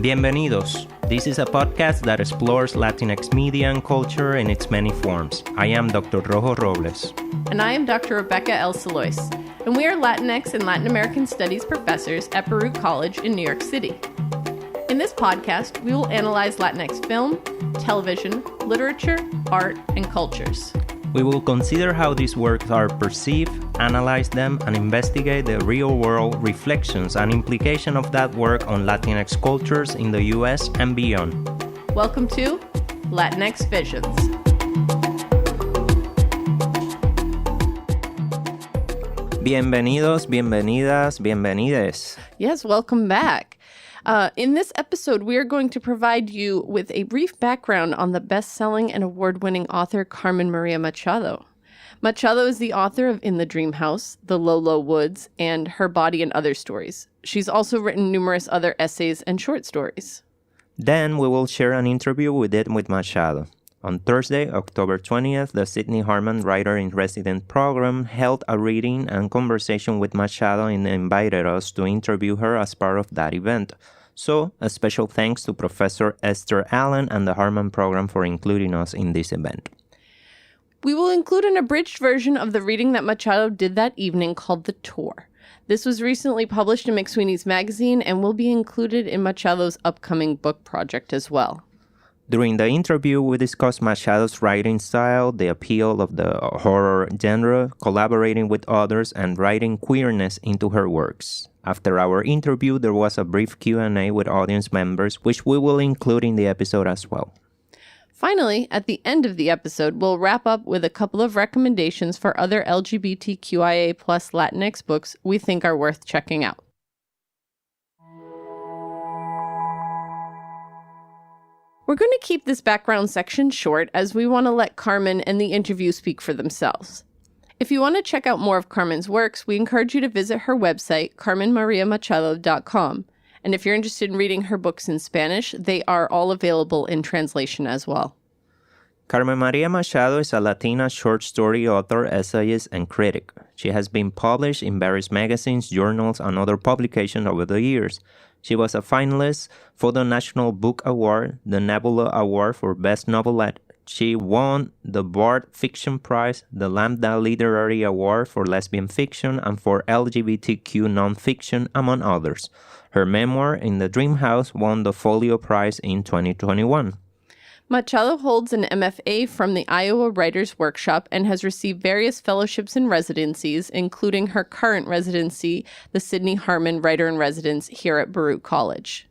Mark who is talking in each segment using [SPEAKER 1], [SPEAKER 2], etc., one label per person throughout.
[SPEAKER 1] Bienvenidos. This is a podcast that explores Latinx media and culture in its many forms. I am Dr. Rojo Robles.
[SPEAKER 2] And I am Dr. Rebecca El Salois. And we are Latinx and Latin American Studies professors at Baruch College in New York City. In this podcast, we will analyze Latinx film, television, literature, art, and cultures.
[SPEAKER 1] We will consider how these works are perceived, analyze them, and investigate the real-world reflections and implication of that work on Latinx cultures in the U.S. and beyond.
[SPEAKER 2] Welcome to Latinx Visions.
[SPEAKER 1] Bienvenidos, bienvenidas, bienvenides.
[SPEAKER 2] Yes, welcome back. In this episode, we are going to provide you with a brief background on the best-selling and award-winning author Carmen Maria Machado. Machado is the author of In the Dream House, The Low, Low Woods, and Her Body and Other Stories. She's also written numerous other essays and short stories.
[SPEAKER 1] Then we will share an interview we did with Machado. On Thursday, October 20th, the Sidney Harman Writer-in-Residence program held a reading and conversation with Machado and invited us to interview her as part of that event. So, a special thanks to Professor Esther Allen and the Harman program for including us in this event.
[SPEAKER 2] We will include an abridged version of the reading that Machado did that evening called The Tour. This was recently published in McSweeney's magazine and will be included in Machado's upcoming book project as well.
[SPEAKER 1] During the interview, we discussed Machado's writing style, the appeal of the horror genre, collaborating with others, and writing queerness into her works. After our interview, there was a brief Q&A with audience members, which we will include in the episode as well.
[SPEAKER 2] Finally, at the end of the episode, we'll wrap up with a couple of recommendations for other LGBTQIA+ Latinx books we think are worth checking out. We're going to keep this background section short as we want to let Carmen and the interview speak for themselves. If you want to check out more of Carmen's works, we encourage you to visit her website, carmenmariamachado.com. And if you're interested in reading her books in Spanish, they are all available in translation as well.
[SPEAKER 1] Carmen Maria Machado is a Latina short story author, essayist, and critic. She has been published in various magazines, journals, and other publications over the years. She was a finalist for the National Book Award, the Nebula Award for Best Novelette. She won the Bard Fiction Prize, the Lambda Literary Award for Lesbian Fiction, and for LGBTQ Nonfiction, among others. Her memoir, In the Dream House, won the Folio Prize in 2021.
[SPEAKER 2] Machado holds an MFA from the Iowa Writers Workshop and has received various fellowships and residencies, including her current residency, the Sidney Harman Writer-in-Residence here at Baruch College.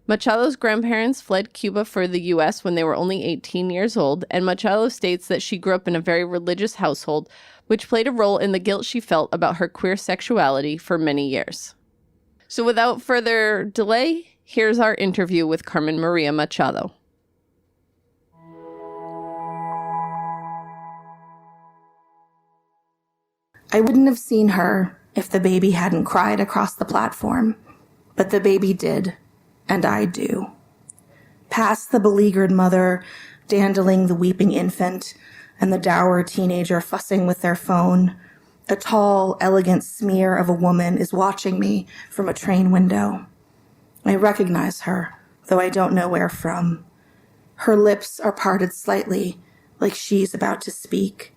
[SPEAKER 2] Machado's grandparents fled Cuba for the U.S. when they were only 18 years old, and Machado states that she grew up in a very religious household, which played a role in the guilt she felt about her queer sexuality for many years. So without further delay, here's our interview with Carmen Maria Machado.
[SPEAKER 3] I wouldn't have seen her if the baby hadn't cried across the platform, but the baby did, and I do. Past the beleaguered mother, dandling the weeping infant, and the dour teenager fussing with their phone, a tall, elegant smear of a woman is watching me from a train window. I recognize her, though I don't know where from. Her lips are parted slightly, like she's about to speak.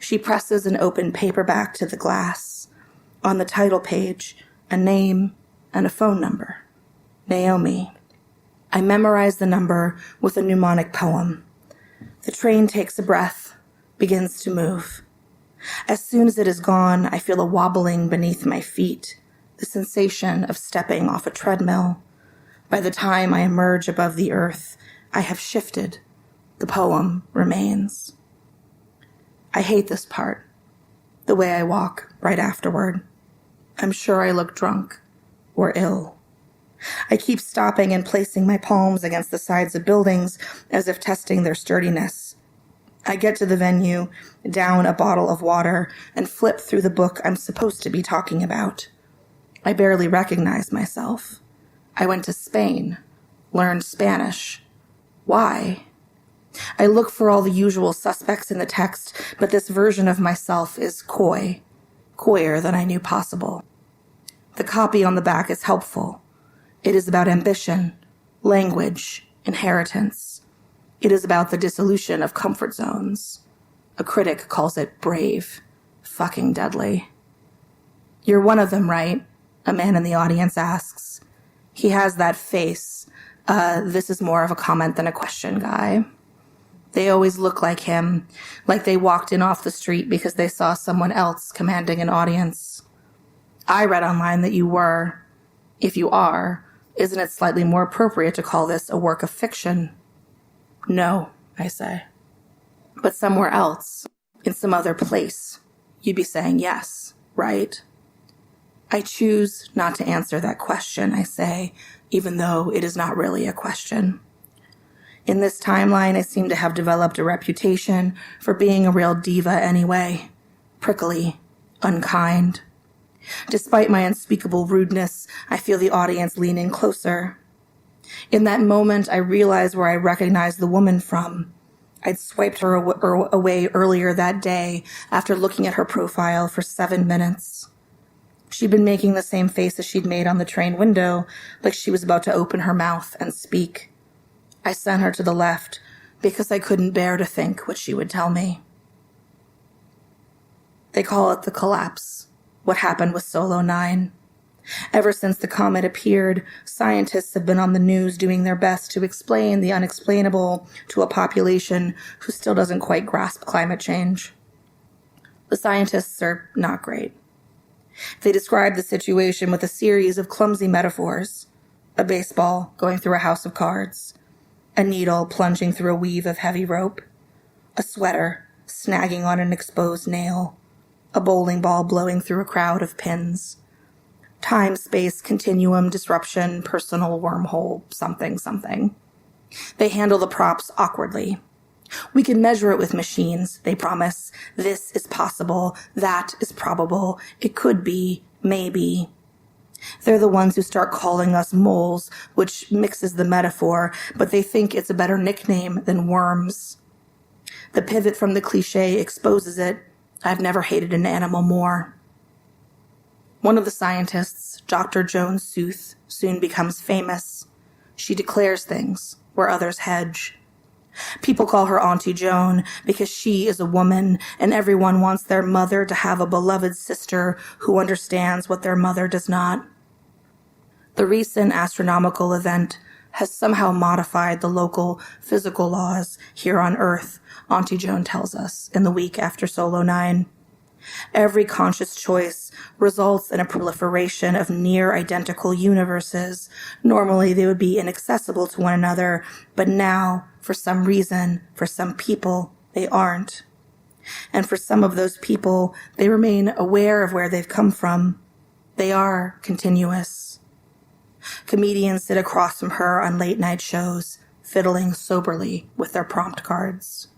[SPEAKER 3] She presses an open paperback to the glass. On the title page, a name and a phone number. Naomi. I memorize the number with a mnemonic poem. The train takes a breath, begins to move. As soon as it is gone, I feel a wobbling beneath my feet, the sensation of stepping off a treadmill. By the time I emerge above the earth, I have shifted. The poem remains. I hate this part, the way I walk right afterward. I'm sure I look drunk or ill. I keep stopping and placing my palms against the sides of buildings as if testing their sturdiness. I get to the venue, down a bottle of water, and flip through the book I'm supposed to be talking about. I barely recognize myself. I went to Spain, learned Spanish. Why? I look for all the usual suspects in the text, but this version of myself is coyer than I knew possible. The copy on the back is helpful. It is about ambition, Language, inheritance. It is about the dissolution of comfort zones. A critic calls it brave, fucking deadly. You're one of them, right? A man in the audience asks. He has that face. This is more of a comment than a question guy. They always look like him, like they walked in off the street because they saw someone else commanding an audience. I read online that you were. If you are, isn't it slightly more appropriate to call this a work of fiction? No, I say. But somewhere else, in some other place, you'd be saying yes, right? I choose not to answer that question, I say, even though it is not really a question. In this timeline, I seem to have developed a reputation for being a real diva anyway. Prickly, unkind. Despite my unspeakable rudeness, I feel the audience leaning closer. In that moment, I realize where I recognize the woman from. I'd swiped her away earlier that day after looking at her profile for 7 minutes. She'd been making the same faces she'd made on the train window, like she was about to open her mouth and speak. I sent her to the left because I couldn't bear to think what she would tell me. They call it the collapse, what happened with Solo 9. Ever since the comet appeared, scientists have been on the news doing their best to explain the unexplainable to a population who still doesn't quite grasp climate change. The scientists are not great. They describe the situation with a series of clumsy metaphors. A baseball going through a house of cards. A needle plunging through a weave of heavy rope. A sweater snagging on an exposed nail. A bowling ball blowing through a crowd of pins. Time, space, continuum, disruption, personal wormhole, something. They handle the props awkwardly. We can measure it with machines, they promise. This is possible. That is probable. It could be. Maybe. They're the ones who start calling us moles, which mixes the metaphor, but they think it's a better nickname than worms. The pivot from the cliche exposes it. I've never hated an animal more. One of the scientists, Dr. Joan Sooth, soon becomes famous. She declares things where others hedge. People call her Auntie Joan because she is a woman, and everyone wants their mother to have a beloved sister who understands what their mother does not. The recent astronomical event has somehow modified the local physical laws here on Earth, Auntie Joan tells us in the week after Solo 9. Every conscious choice results in a proliferation of near-identical universes. Normally, they would be inaccessible to one another, but now, for some reason, for some people, they aren't. And for some of those people, they remain aware of where they've come from. They are continuous. Comedians sit across from her on late-night shows, fiddling soberly with their prompt cards.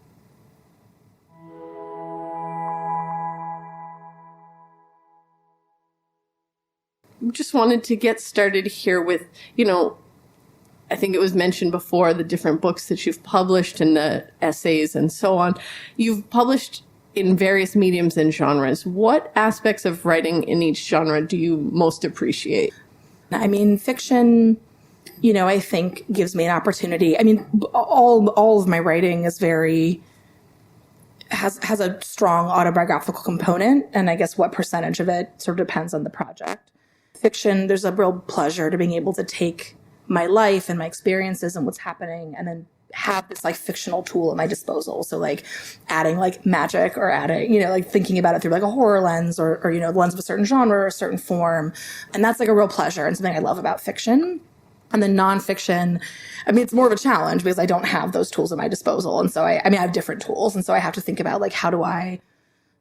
[SPEAKER 2] Just wanted to get started here with, I think it was mentioned before, the different books that you've published and the essays and so on. You've published in various mediums and genres. What aspects of writing in each genre do you most appreciate?
[SPEAKER 3] I mean, fiction, I think gives me an opportunity. I mean, all of my writing is has a strong autobiographical component, and I guess what percentage of it sort of depends on the project. Fiction, there's a real pleasure to being able to take my life and my experiences and what's happening and then have this fictional tool at my disposal. So adding magic or adding, thinking about it through a horror lens or the lens of a certain genre or a certain form. And that's a real pleasure and something I love about fiction. And then nonfiction, it's more of a challenge because I don't have those tools at my disposal. And so I have different tools. And so I have to think about how do I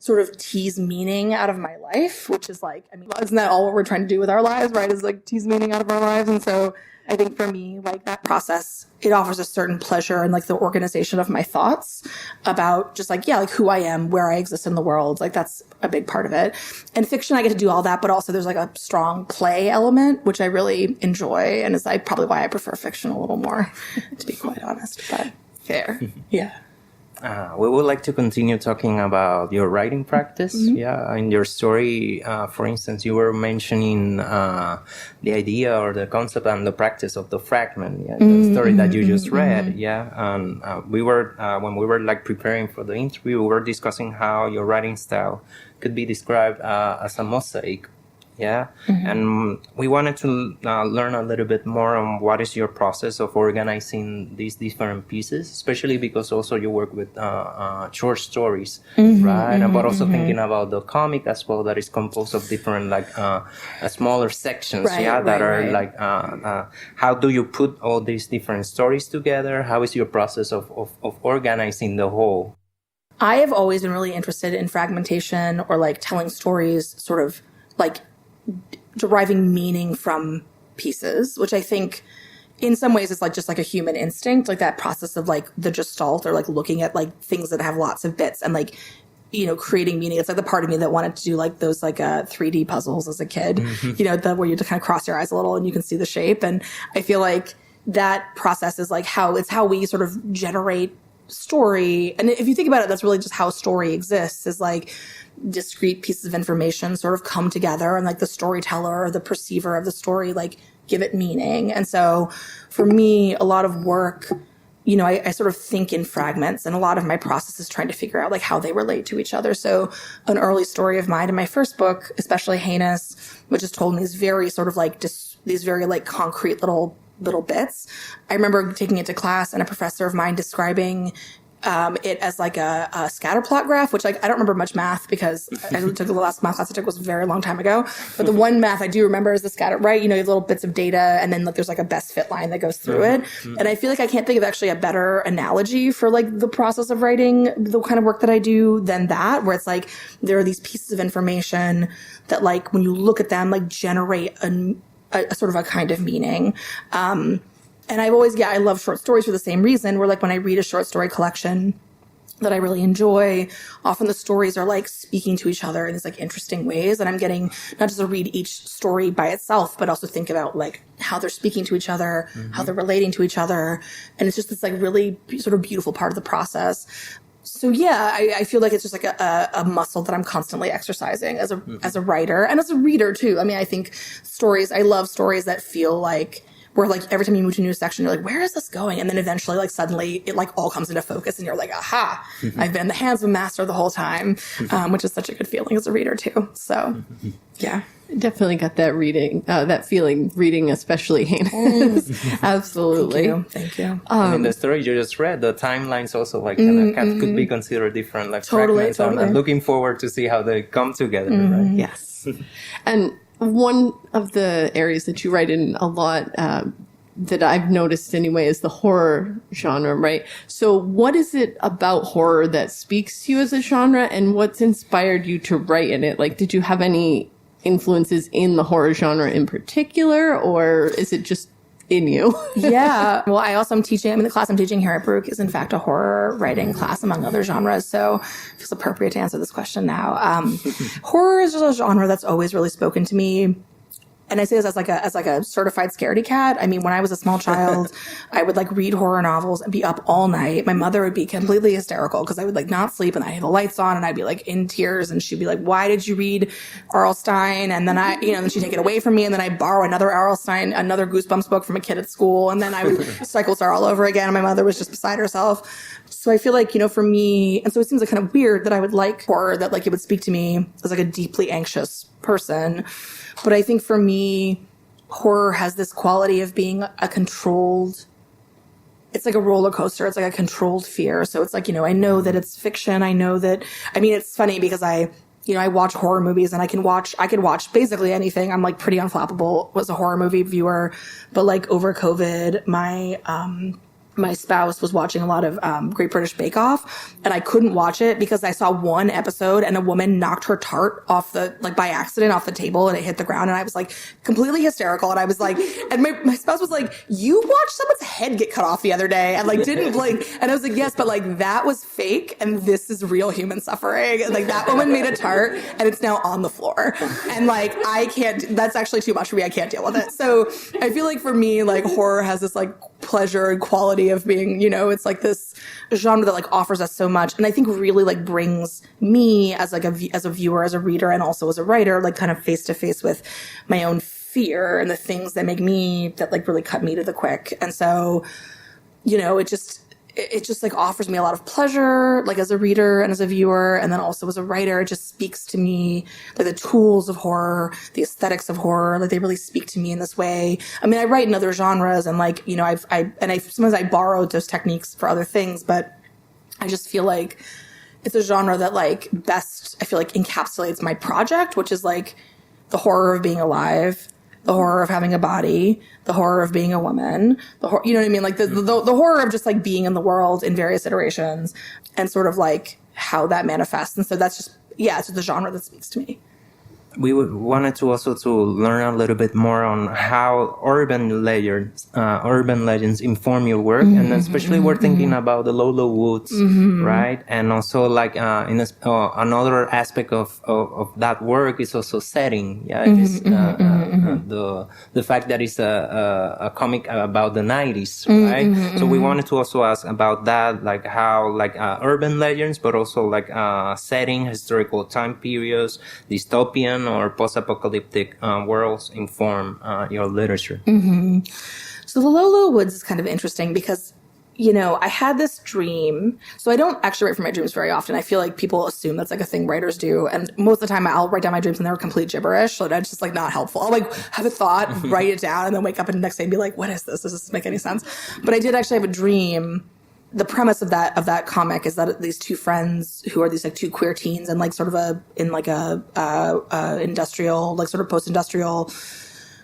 [SPEAKER 3] sort of tease meaning out of my life, which is isn't that all what we're trying to do with our lives, right? Is tease meaning out of our lives. And so I think for me, that process, it offers a certain pleasure in the organization of my thoughts about just who I am, where I exist in the world. That's a big part of it. And fiction, I get to do all that, but also there's a strong play element, which I really enjoy. And is probably why I prefer fiction a little more, to be quite honest, but
[SPEAKER 2] fair.
[SPEAKER 3] Yeah.
[SPEAKER 1] We would like to continue talking about your writing practice. Yeah, in your story, for instance, you were mentioning the idea or the concept and the practice of the fragment. Yeah, the story that you just read. Yeah, and we were when we were like preparing for the interview, we were discussing how your writing style could be described as a mosaic. Yeah, and we wanted to learn a little bit more on what is your process of organizing these different pieces, especially because also you work with short stories, right? But also thinking about the comic as well, that is composed of different like smaller sections, that are like how do you put all these different stories together? How is your process of organizing the whole?
[SPEAKER 3] I have always been really interested in fragmentation or like telling stories, sort of like deriving meaning from pieces, which I think in some ways is like just like a human instinct, like that process of like the gestalt, or like looking at like things that have lots of bits and like, you know, creating meaning. It's like the part of me that wanted to do like those like 3D puzzles as a kid, you know, where you just kind of cross your eyes a little and you can see the shape. And I feel like that process is like how we sort of generate story. And if you think about it, that's really just how story exists, is like discrete pieces of information sort of come together, and like the storyteller or the perceiver of the story like give it meaning. And so for me, a lot of work, you know, I sort of think in fragments, and a lot of my process is trying to figure out like how they relate to each other. So an early story of mine in my first book, especially Heinous, which is told in these very sort of like these very like concrete little bits. I remember taking it to class and a professor of mine describing it as like a scatter plot graph, which like I don't remember much math because I took the last math class I took was a very long time ago. But the one math I do remember is the scatter, right? You know, you have little bits of data, and then like there's like a best fit line that goes through it. And I feel like I can't think of actually a better analogy for like the process of writing the kind of work that I do than that, where it's like there are these pieces of information that like when you look at them like generate a sort of a kind of meaning. And I've always, I love short stories for the same reason, where like when I read a short story collection that I really enjoy, often the stories are like speaking to each other in these like interesting ways. And I'm getting not just to read each story by itself, but also think about like how they're speaking to each other, how they're relating to each other. And it's just this like really sort of beautiful part of the process. So yeah, I feel like it's just like a muscle that I'm constantly exercising as a writer and as a reader too. I mean, I think I love stories that feel like, where like every time you move to a new section, you're like, where is this going? And then eventually like suddenly it like all comes into focus and you're like, aha, I've been in the hands of a master the whole time, which is such a good feeling as a reader too. So yeah.
[SPEAKER 2] Definitely got that that feeling reading, especially Heinous. Absolutely.
[SPEAKER 3] Thank you.
[SPEAKER 1] I mean, the story you just read, the timelines also like could be considered different, like fragments.
[SPEAKER 3] Totally.
[SPEAKER 1] I'm looking forward to see how they come together, right?
[SPEAKER 2] Yes. And one of the areas that you write in a lot that I've noticed anyway is the horror genre, right? So what is it about horror that speaks to you as a genre, and what's inspired you to write in it? Like, did you have any influences in the horror genre in particular, or is it just in you?
[SPEAKER 3] Yeah. Well, the class I'm teaching here at Baruch is in fact a horror writing class among other genres. So it feels appropriate to answer this question now. Horror is just a genre that's always really spoken to me. And I say this as like a certified scaredy cat. I mean, when I was a small child, I would like read horror novels and be up all night. My mother would be completely hysterical because I would like not sleep, and I had the lights on and I'd be like in tears, and she'd be like, why did you read R.L. Stine? And then then she'd take it away from me, and then I'd borrow another R.L. Stine, another Goosebumps book from a kid at school, and then I would cycle start all over again. And my mother was just beside herself. So I feel like, for me, and so it seems like kind of weird that I would like horror, that like it would speak to me as like a deeply anxious person. But I think for me, horror has this quality of being it's like a roller coaster. It's like a controlled fear. So it's like, I know that it's fiction. I know that, it's funny because I watch horror movies, and I could watch basically anything. I'm like pretty unflappable as a horror movie viewer. But like over COVID, my spouse was watching a lot of Great British Bake Off, and I couldn't watch it because I saw one episode and a woman knocked her tart by accident off the table, and it hit the ground, and I was like completely hysterical. And I was like, and my spouse was like, you watched someone's head get cut off the other day and like didn't blink. And I was like, yes, but like that was fake, and this is real human suffering. And like that woman made a tart and it's now on the floor. And like, that's actually too much for me. I can't deal with it. So I feel like for me, like horror has this like pleasure and quality of being, it's like this genre that like offers us so much. And I think really like brings me as like as a viewer, as a reader, and also as a writer, like kind of face to face with my own fear and the things that that like really cut me to the quick. And so, it just like offers me a lot of pleasure, like as a reader and as a viewer. And then also as a writer, it just speaks to me, like the tools of horror, the aesthetics of horror, like they really speak to me in this way. I mean, I write in other genres and like, sometimes I borrowed those techniques for other things, but I just feel like it's a genre that like best, I feel like encapsulates my project, which is like the horror of being alive, the horror of having a body, the horror of being a woman, you know what I mean? Like the horror of just like being in the world in various iterations and sort of like how that manifests. And so that's just, it's the genre that speaks to me.
[SPEAKER 1] We wanted to also to learn a little bit more on how urban legends inform your work, and especially we're thinking about the Lolo Woods, right? And also like another aspect of that work is also setting. Yeah, the fact that it's a comic about the 90s, right? So we wanted to also ask about that, like how like urban legends, but also like setting, historical time periods, dystopian or post-apocalyptic worlds inform your literature.
[SPEAKER 3] So the Lolo Woods is kind of interesting because, I had this dream. So I don't actually write from my dreams very often. I feel like people assume that's like a thing writers do. And most of the time I'll write down my dreams and they're complete gibberish. So that's just like not helpful. I'll like have a thought, write it down, and then wake up and the next day and be like, what is this? Does this make any sense? But I did actually have a dream. The premise of that comic is that these two friends who are these like two queer teens and like sort of industrial, like sort of post-industrial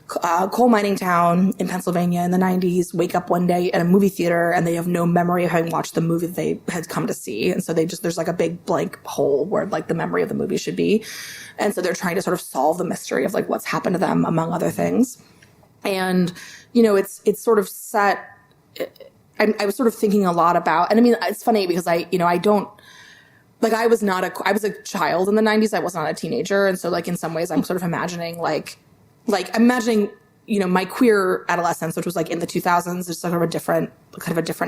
[SPEAKER 3] coal mining town in Pennsylvania in the 90s wake up one day at a movie theater and they have no memory of having watched the movie that they had come to see. And so there's like a big blank hole where like the memory of the movie should be. And so they're trying to sort of solve the mystery of like what's happened to them, among other things. And, it's sort of set... I was sort of thinking a lot about, and I mean, it's funny because I don't, like, I was a child in the 90s. I was not a teenager. And so like, in some ways I'm sort of imagining my queer adolescence, which was like in the 2000s, there's sort of a different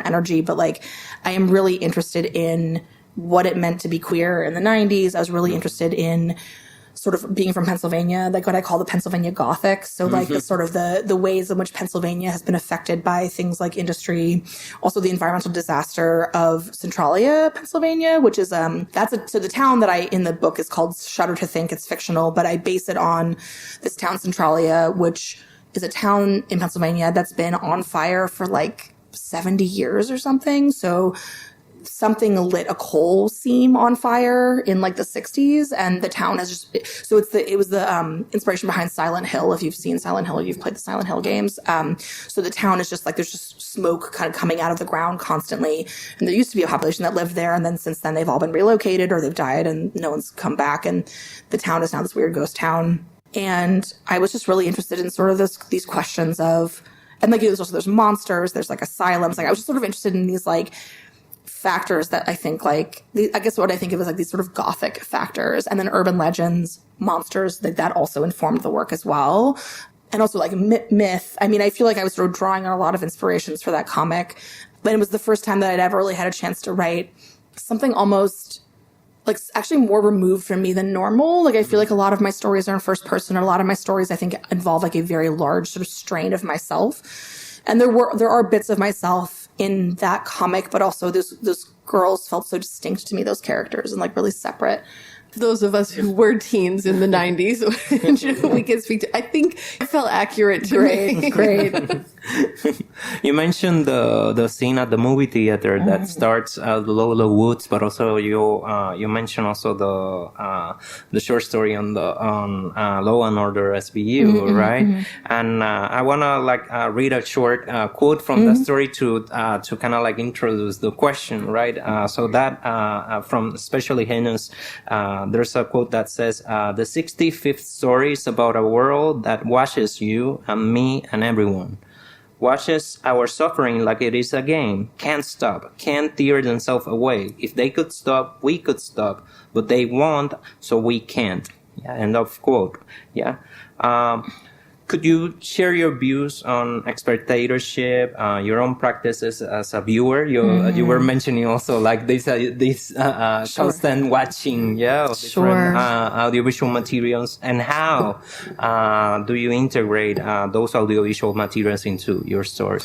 [SPEAKER 3] energy. But like, I am really interested in what it meant to be queer in the 90s. I was really interested in sort of being from Pennsylvania, like what I call the Pennsylvania Gothic. So like the sort of the ways in which Pennsylvania has been affected by things like industry, also the environmental disaster of Centralia, Pennsylvania, which is, so the town that in the book is called Shudder to Think. It's fictional, but I base it on this town, Centralia, which is a town in Pennsylvania that's been on fire for like 70 years or something. So something lit a coal seam on fire in like the 60s, and the town has just, so it was the inspiration behind Silent Hill. If you've seen Silent Hill, you've played the Silent Hill games. So the town is just like, there's just smoke kind of coming out of the ground constantly. And there used to be a population that lived there. And then since then they've all been relocated or they've died and no one's come back. And the town is now this weird ghost town. And I was just really interested in sort of these questions of, and like, there's monsters, there's like asylums. Like I was just sort of interested in these like factors that I think like, I guess what I think of as like these sort of gothic factors, and then urban legends, monsters, that also informed the work as well. And also like myth. I mean, I feel like I was sort of drawing on a lot of inspirations for that comic, but it was the first time that I'd ever really had a chance to write something almost like actually more removed from me than normal. Like I feel like a lot of my stories are in first person, or a lot of my stories I think involve like a very large sort of strain of myself. And there are bits of myself in that comic, but also those girls felt so distinct to me, those characters, and like really separate.
[SPEAKER 2] Those of us who were teens in the 90s, we can speak to, I think it felt accurate to me.
[SPEAKER 3] Great.
[SPEAKER 1] You mentioned the scene at the movie theater that starts the Lolo Woods, but also you mentioned also the short story on Law and Order SVU, right? And I wanna read a short quote from the story to kind of like introduce the question, right? So that from especially Hannah's. There's a quote that says, the 65th story is about a world that watches you and me and everyone. Watches our suffering like it is a game. Can't stop. Can't tear themselves away. If they could stop, we could stop. But they won't, so we can't. Yeah, end of quote. Yeah. could you share your views on spectatorship, your own practices as a viewer? You were mentioning also like this constant watching, of different audiovisual materials, and how do you integrate those audiovisual materials into your story?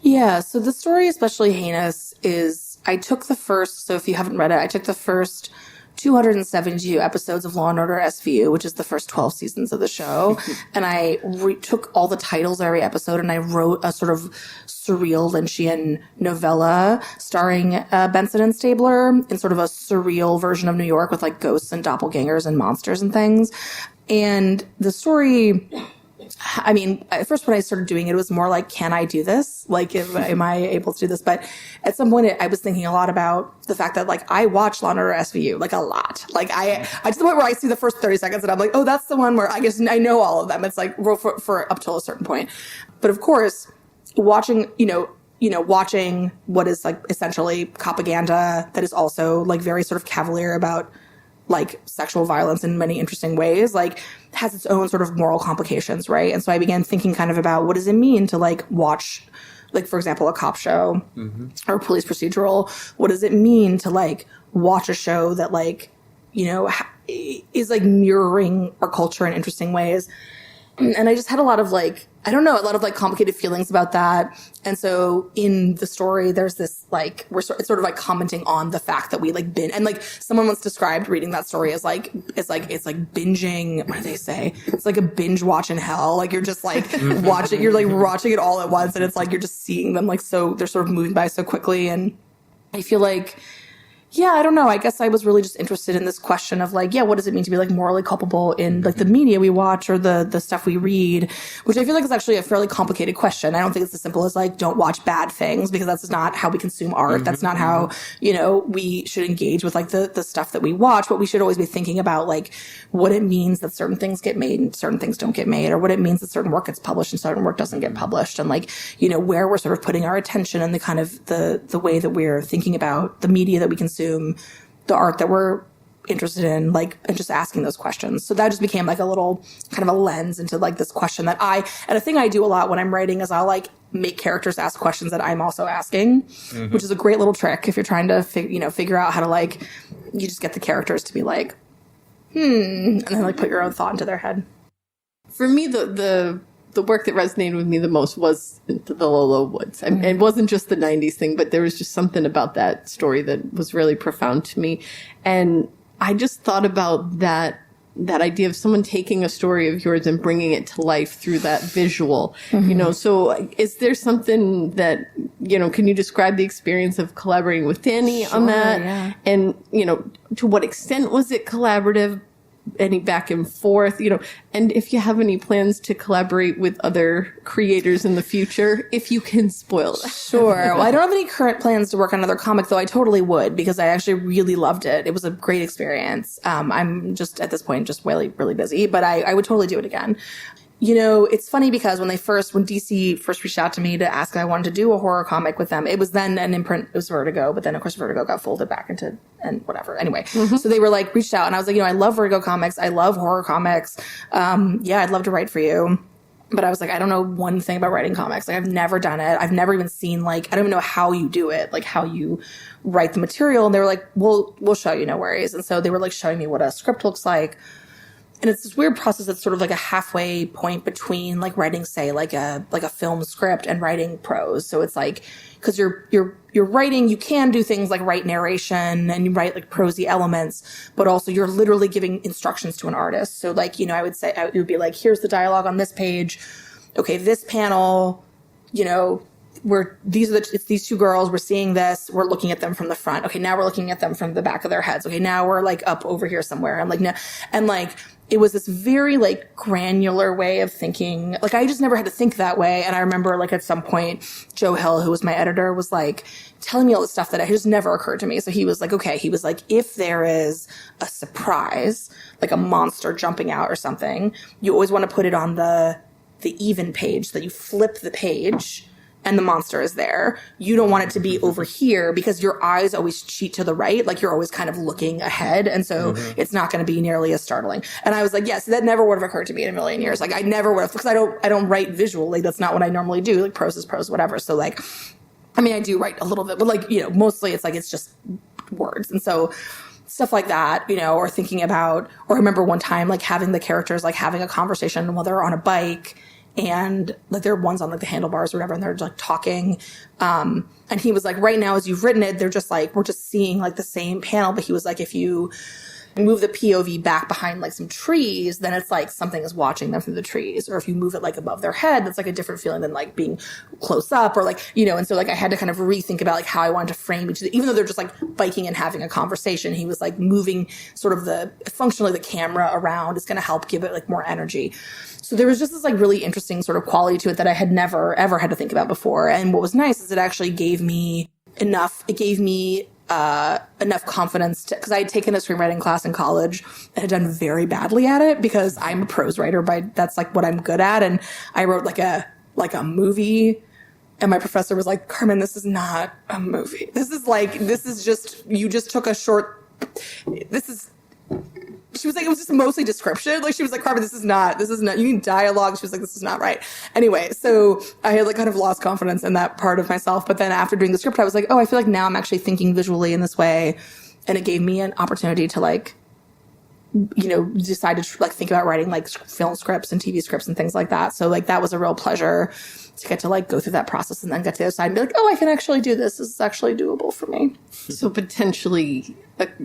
[SPEAKER 3] Yeah, so the story, especially Heinous, is I took the first. So if you haven't read it, I took the first 272 episodes of Law & Order SVU, which is the first 12 seasons of the show. And I took all the titles of every episode and I wrote a sort of surreal Lynchian novella starring Benson and Stabler in sort of a surreal version of New York with like ghosts and doppelgangers and monsters and things. And the story, I mean, at first when I started doing it, it was more like, can I do this? Like, am I able to do this? But at some point, I was thinking a lot about the fact that, like, I watch Law & Order SVU, like, a lot. Like, I to the point where I see the first 30 seconds and I'm like, oh, that's the one where I guess I know all of them. It's like, for up till a certain point. But of course, watching what is, like, essentially propaganda that is also, like, very sort of cavalier about, like, sexual violence in many interesting ways, like, has its own sort of moral complications, right? And so I began thinking kind of about what does it mean to, like, watch, like, for example, a cop show or a police procedural. What does it mean to, like, watch a show that, like, is, like, mirroring our culture in interesting ways? And I just had a lot of, like, I don't know, a lot of, like, complicated feelings about that. And so in the story, there's this, like, it's sort of, like, commenting on the fact that we, like, and, like, someone once described reading that story as, like, it's like binging, what do they say? It's like a binge watch in hell. Like, you're just, like, watching it all at once. And it's like, you're just seeing them, like, so, they're sort of moving by so quickly. And I feel like, yeah, I don't know. I guess I was really just interested in this question of, like, yeah, what does it mean to be, like, morally culpable in, like, the media we watch or the stuff we read, which I feel like is actually a fairly complicated question. I don't think it's as simple as, like, don't watch bad things, because that's not how we consume art. That's not how, we should engage with, like, the stuff that we watch. But we should always be thinking about, like, what it means that certain things get made and certain things don't get made, or what it means that certain work gets published and certain work doesn't get published. And, like, where we're sort of putting our attention and the kind of the way that we're thinking about the media that we consume, the art that we're interested in, like, and just asking those questions. So that just became, like, a little kind of a lens into, like, this question that and a thing I do a lot when I'm writing is I'll, like, make characters ask questions that I'm also asking, which is a great little trick if you're trying to figure out how to, like, you just get the characters to be like, and then, like, put your own thought into their head.
[SPEAKER 2] For me, the work that resonated with me the most was the Lolo Woods. It wasn't just the 90s thing, but there was just something about that story that was really profound to me. And I just thought about that idea of someone taking a story of yours and bringing it to life through that visual, so is there something that, can you describe the experience of collaborating with Danny on that? Yeah. And, to what extent was it collaborative? Any back and forth, and if you have any plans to collaborate with other creators in the future, if you can spoil that.
[SPEAKER 3] Sure. Well, I don't have any current plans to work on another comic, though I totally would, because I actually really loved it. It was a great experience. I'm just, at this point, just really, really busy, but I would totally do it again. It's funny because when DC first reached out to me to ask if I wanted to do a horror comic with them, it was then an imprint, it was Vertigo, but then of course Vertigo got folded back into, and whatever. Anyway, so they were like, reached out and I was like, I love Vertigo comics. I love horror comics. I'd love to write for you. But I was like, I don't know one thing about writing comics. Like, I've never done it. I've never even seen, like, I don't even know how you do it, like how you write the material. And they were like, we'll show you, no worries. And so they were like showing me what a script looks like. And it's this weird process that's sort of like a halfway point between, like, writing, say, like a film script and writing prose. So it's like, because you're writing, you can do things like write narration and you write, like, prosy elements, but also you're literally giving instructions to an artist. So, like, I would say, it would be like, here's the dialogue on this page. Okay, this panel, it's these two girls, we're seeing this, we're looking at them from the front. Okay, now we're looking at them from the back of their heads. Okay, now we're, like, up over here somewhere. I'm like, no, and, like, it was this very, like, granular way of thinking. Like, I just never had to think that way. And I remember, like, at some point, Joe Hill, who was my editor, was, like, telling me all this stuff that had just never occurred to me. So he was like, okay, if there is a surprise, like a monster jumping out or something, you always want to put it on the even page, so that you flip the page and the monster is there. You don't want it to be over here because your eyes always cheat to the right. Like you're always kind of looking ahead. And so it's not going to be nearly as startling. And I was like, yes, that never would have occurred to me in a million years. Like I never would have, because I don't write visually. That's not what I normally do. Like prose is prose, whatever. So like, I mean, I do write a little bit, but like, mostly it's like, it's just words. And so stuff like that, or thinking about, or I remember one time, like having the characters, like having a conversation while they're on a bike. And like there are ones on like the handlebars or whatever, and they're like talking. And he was like, right now, as you've written it, they're just like, we're just seeing like the same panel. But he was like, if you move the POV back behind like some trees, then it's like something is watching them through the trees. Or if you move it like above their head, that's like a different feeling than like being close up or like, and so like I had to kind of rethink about like how I wanted to frame each of the, even though they're just like biking and having a conversation, he was like moving sort of functionally the camera around is going to help give it like more energy. So there was just this like really interesting sort of quality to it that I had never ever had to think about before. And what was nice is it actually gave me enough confidence because I had taken a screenwriting class in college and had done very badly at it because I'm a prose writer, that's like what I'm good at. And I wrote like a movie, and my professor was like, Carmen, this is not a movie. This is just, you just took a short, she was like, it was just mostly description. Like, she was like, Carmen, this is not, you need dialogue. She was like, this is not right. Anyway, so I had like kind of lost confidence in that part of myself. But then after doing the script, I was like, oh, I feel like now I'm actually thinking visually in this way. And it gave me an opportunity to like, decide to like think about writing like film scripts and TV scripts and things like that. So like, that was a real pleasure to get to like go through that process and then get to the other side and be like, oh, I can actually do this. This is actually doable for me.
[SPEAKER 2] So potentially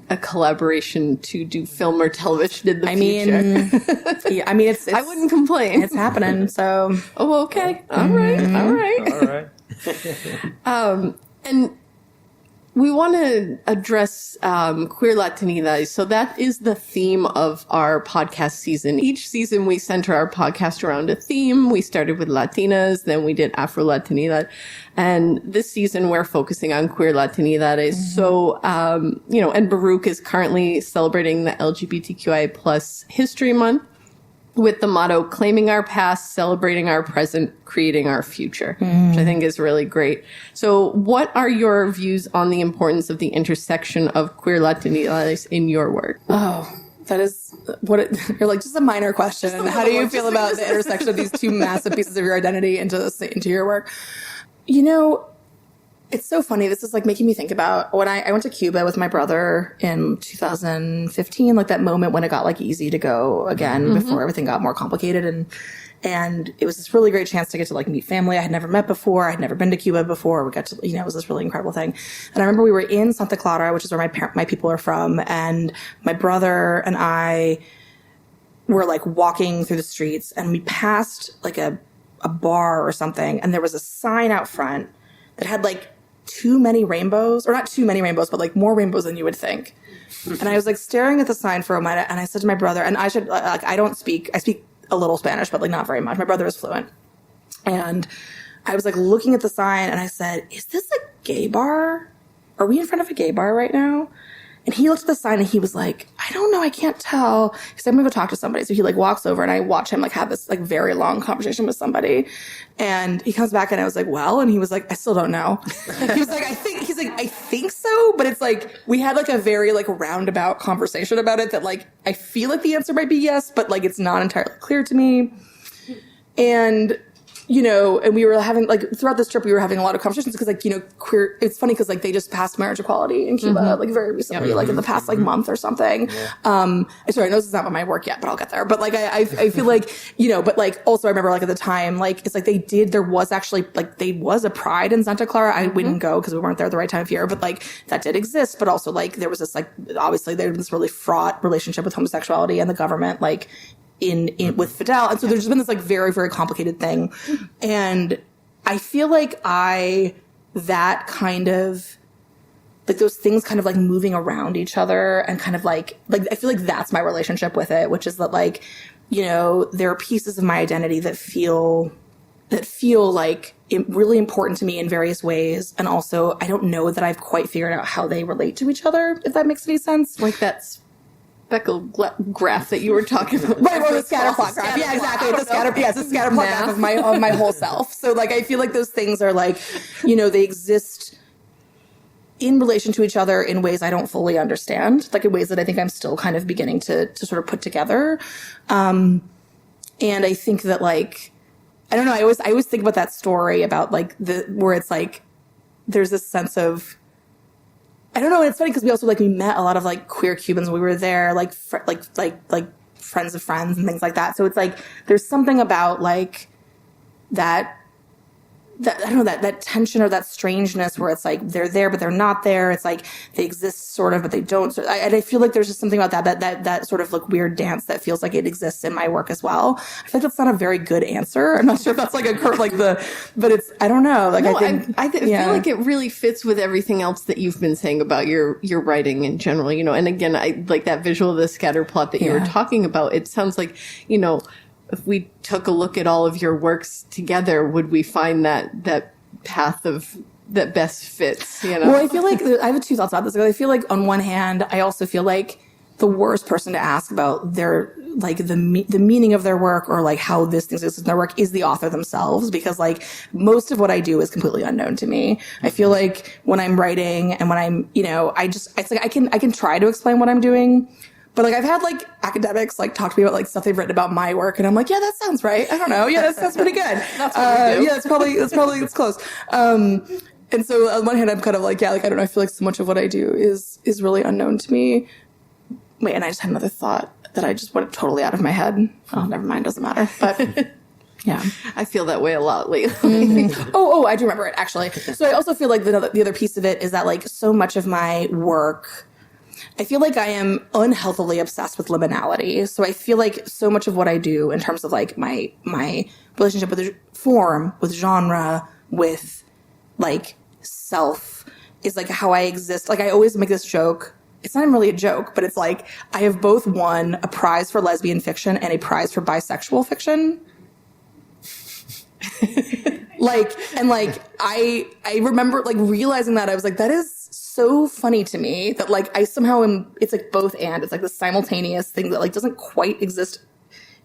[SPEAKER 2] a collaboration to do film or television in the future.
[SPEAKER 3] Yeah, I mean, it's
[SPEAKER 2] I wouldn't complain.
[SPEAKER 3] It's happening. So,
[SPEAKER 2] oh, okay. All right. And we want to address queer Latinidades. So that is the theme of our podcast season. Each season we center our podcast around a theme. We started with Latinas, then we did Afro Latinidad. And this season we're focusing on queer Latinidades. So, and Baruch is currently celebrating the LGBTQIA plus History Month with the motto, claiming our past, celebrating our present, creating our future, which I think is really great. So what are your views on the importance of the intersection of queer Latinidades in your work?
[SPEAKER 3] Oh, that is you're like, just a minor question. How do you feel about the intersection of these two massive pieces of your identity into your work? It's so funny. This is like making me think about when I went to Cuba with my brother in 2015, like that moment when it got like easy to go again before everything got more complicated. And it was this really great chance to get to like meet family I had never met before. I had never been to Cuba before. We got to, it was this really incredible thing. And I remember we were in Santa Clara, which is where my people are from. And my brother and I were like walking through the streets, and we passed like a bar or something. And there was a sign out front that had like too many rainbows, or not too many rainbows, but like more rainbows than you would think. And I was like staring at the sign for a minute, and I said to my brother, and I speak a little Spanish, but like not very much. My brother is fluent. And I was like looking at the sign, and I said, is this a gay bar? Are we in front of a gay bar right now? And he looked at the sign and he was like, I don't know, I can't tell, because I'm going to go talk to somebody. So he like walks over, and I watch him like have this like very long conversation with somebody. And he comes back, and I was like, well, and he was like, I still don't know. He was like, I think so. But it's like, we had like a very like roundabout conversation about it that like, I feel like the answer might be yes, but like, it's not entirely clear to me. And and we were having, like, throughout this trip, we were having a lot of conversations because, like, queer, it's funny because, like, they just passed marriage equality in Cuba, like, very recently, like, in the past, like, month or something. Sorry, I know this is not about my work yet, but I'll get there. But, like, I feel like, but, like, also I remember, like, at the time, like, it's like there was actually, like, there was a pride in Santa Clara. I wouldn't go because we weren't there at the right time of year, but, like, that did exist. But also, like, there was this, like, obviously there was this really fraught relationship with homosexuality and the government, like, in with Fidel. And so there's just been this like very, very complicated thing. And I feel like that kind of like those things kind of like moving around each other and kind of like I feel like that's my relationship with it, which is that like, there are pieces of my identity that feel like really important to me in various ways. And also I don't know that I've quite figured out how they relate to each other, if that makes any sense.
[SPEAKER 2] Like that's graph that you were talking about.
[SPEAKER 3] Right, or the scatter plot graph. Yeah, exactly. It's a scatter plot graph of my whole self. So like, I feel like those things are like, they exist in relation to each other in ways I don't fully understand, like in ways that I think I'm still kind of beginning to sort of put together. And I think that like, I don't know, I always think about that story about like where it's like, there's this sense of, I don't know. It's funny because we met a lot of like queer Cubans when we were there, like friends of friends and things like that. So it's like, there's something about like that I don't know, that tension or that strangeness where it's like, they're there, but they're not there. It's like they exist sort of, but they don't. And I feel like there's just something about that sort of like weird dance that feels like it exists in my work as well. I feel like that's not a very good answer. I'm not sure if that's like but it's, I don't know. Like, no,
[SPEAKER 2] I feel like it really fits with everything else that you've been saying about your writing in general, and again, I like that visual of the scatter plot that you were talking about. It sounds like, if we took a look at all of your works together, would we find that path that best fits?
[SPEAKER 3] Well, I feel like I have two thoughts about this. I feel like on one hand, I also feel like the worst person to ask about their like the meaning of their work or like how this thing exists in their work is the author themselves, because like most of what I do is completely unknown to me. I feel like when I'm writing and when I'm it's like I can try to explain what I'm doing. But like I've had like academics like talk to me about like stuff they've written about my work, and I'm like, yeah, that sounds right. I don't know. Yeah, that's pretty good.
[SPEAKER 2] That's what we do.
[SPEAKER 3] Yeah, it's close. And so on one hand, I'm kind of like, yeah, like I don't know. I feel like so much of what I do is really unknown to me. Wait, and I just had another thought that I just went totally out of my head. Oh, never mind, doesn't matter. But yeah,
[SPEAKER 2] I feel that way a lot lately.
[SPEAKER 3] Oh, I do remember it actually. So I also feel like the other piece of it is that like so much of my work, I feel like I am unhealthily obsessed with liminality. So I feel like so much of what I do in terms of like my relationship with form, with genre, with like self is like how I exist. Like I always make this joke. It's not even really a joke, but it's like I have both won a prize for lesbian fiction and a prize for bisexual fiction. I remember like realizing that I was like, that is so funny to me that like I somehow am, it's like both and it's like the simultaneous thing that like doesn't quite exist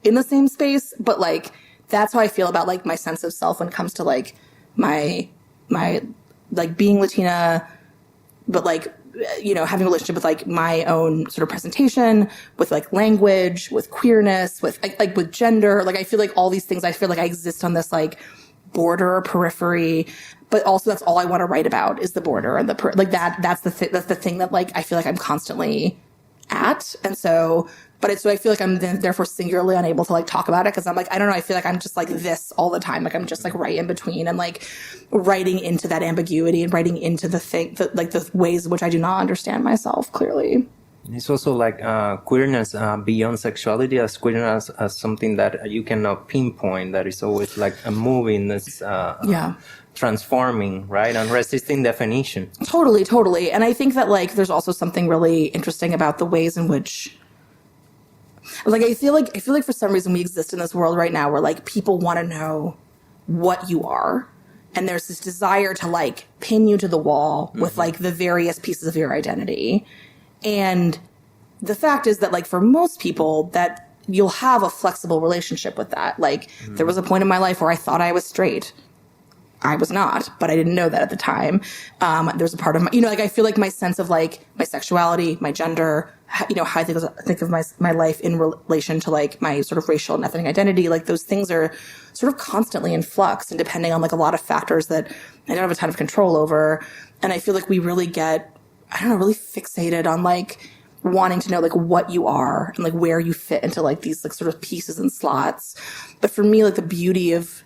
[SPEAKER 3] in the same space, but like that's how I feel about like my sense of self when it comes to like my like being Latina, but like having a relationship with like my own sort of presentation, with like language, with queerness, with like with gender. Like I feel like all these things, I feel like I exist on this like border or periphery, but also that's all I want to write about is the border and that's the thing that like I feel like I'm constantly at. And so I feel like I'm then therefore singularly unable to like talk about it because I'm like, I don't know, I feel like I'm just like this all the time. Like I'm just like right in between and like writing into that ambiguity and writing into the thing that like the ways in which I do not understand myself clearly.
[SPEAKER 1] It's also like queerness beyond sexuality as queerness as something that you cannot pinpoint, that is always like a moving, transforming, right? And resisting definition.
[SPEAKER 3] Totally. And I think that like there's also something really interesting about the ways in which like I feel like for some reason we exist in this world right now where like people want to know what you are. And there's this desire to like pin you to the wall with like the various pieces of your identity. And the fact is that like for most people that you'll have a flexible relationship with that. Like there was a point in my life where I thought I was straight. I was not, but I didn't know that at the time. There's a part of my, like I feel like my sense of like my sexuality, my gender, how I think of my life in relation to like my sort of racial and ethnic identity, like those things are sort of constantly in flux and depending on like a lot of factors that I don't have a ton of control over. And I feel like we really get, really fixated on like wanting to know like what you are and like where you fit into like these like sort of pieces and slots. But for me, like the beauty of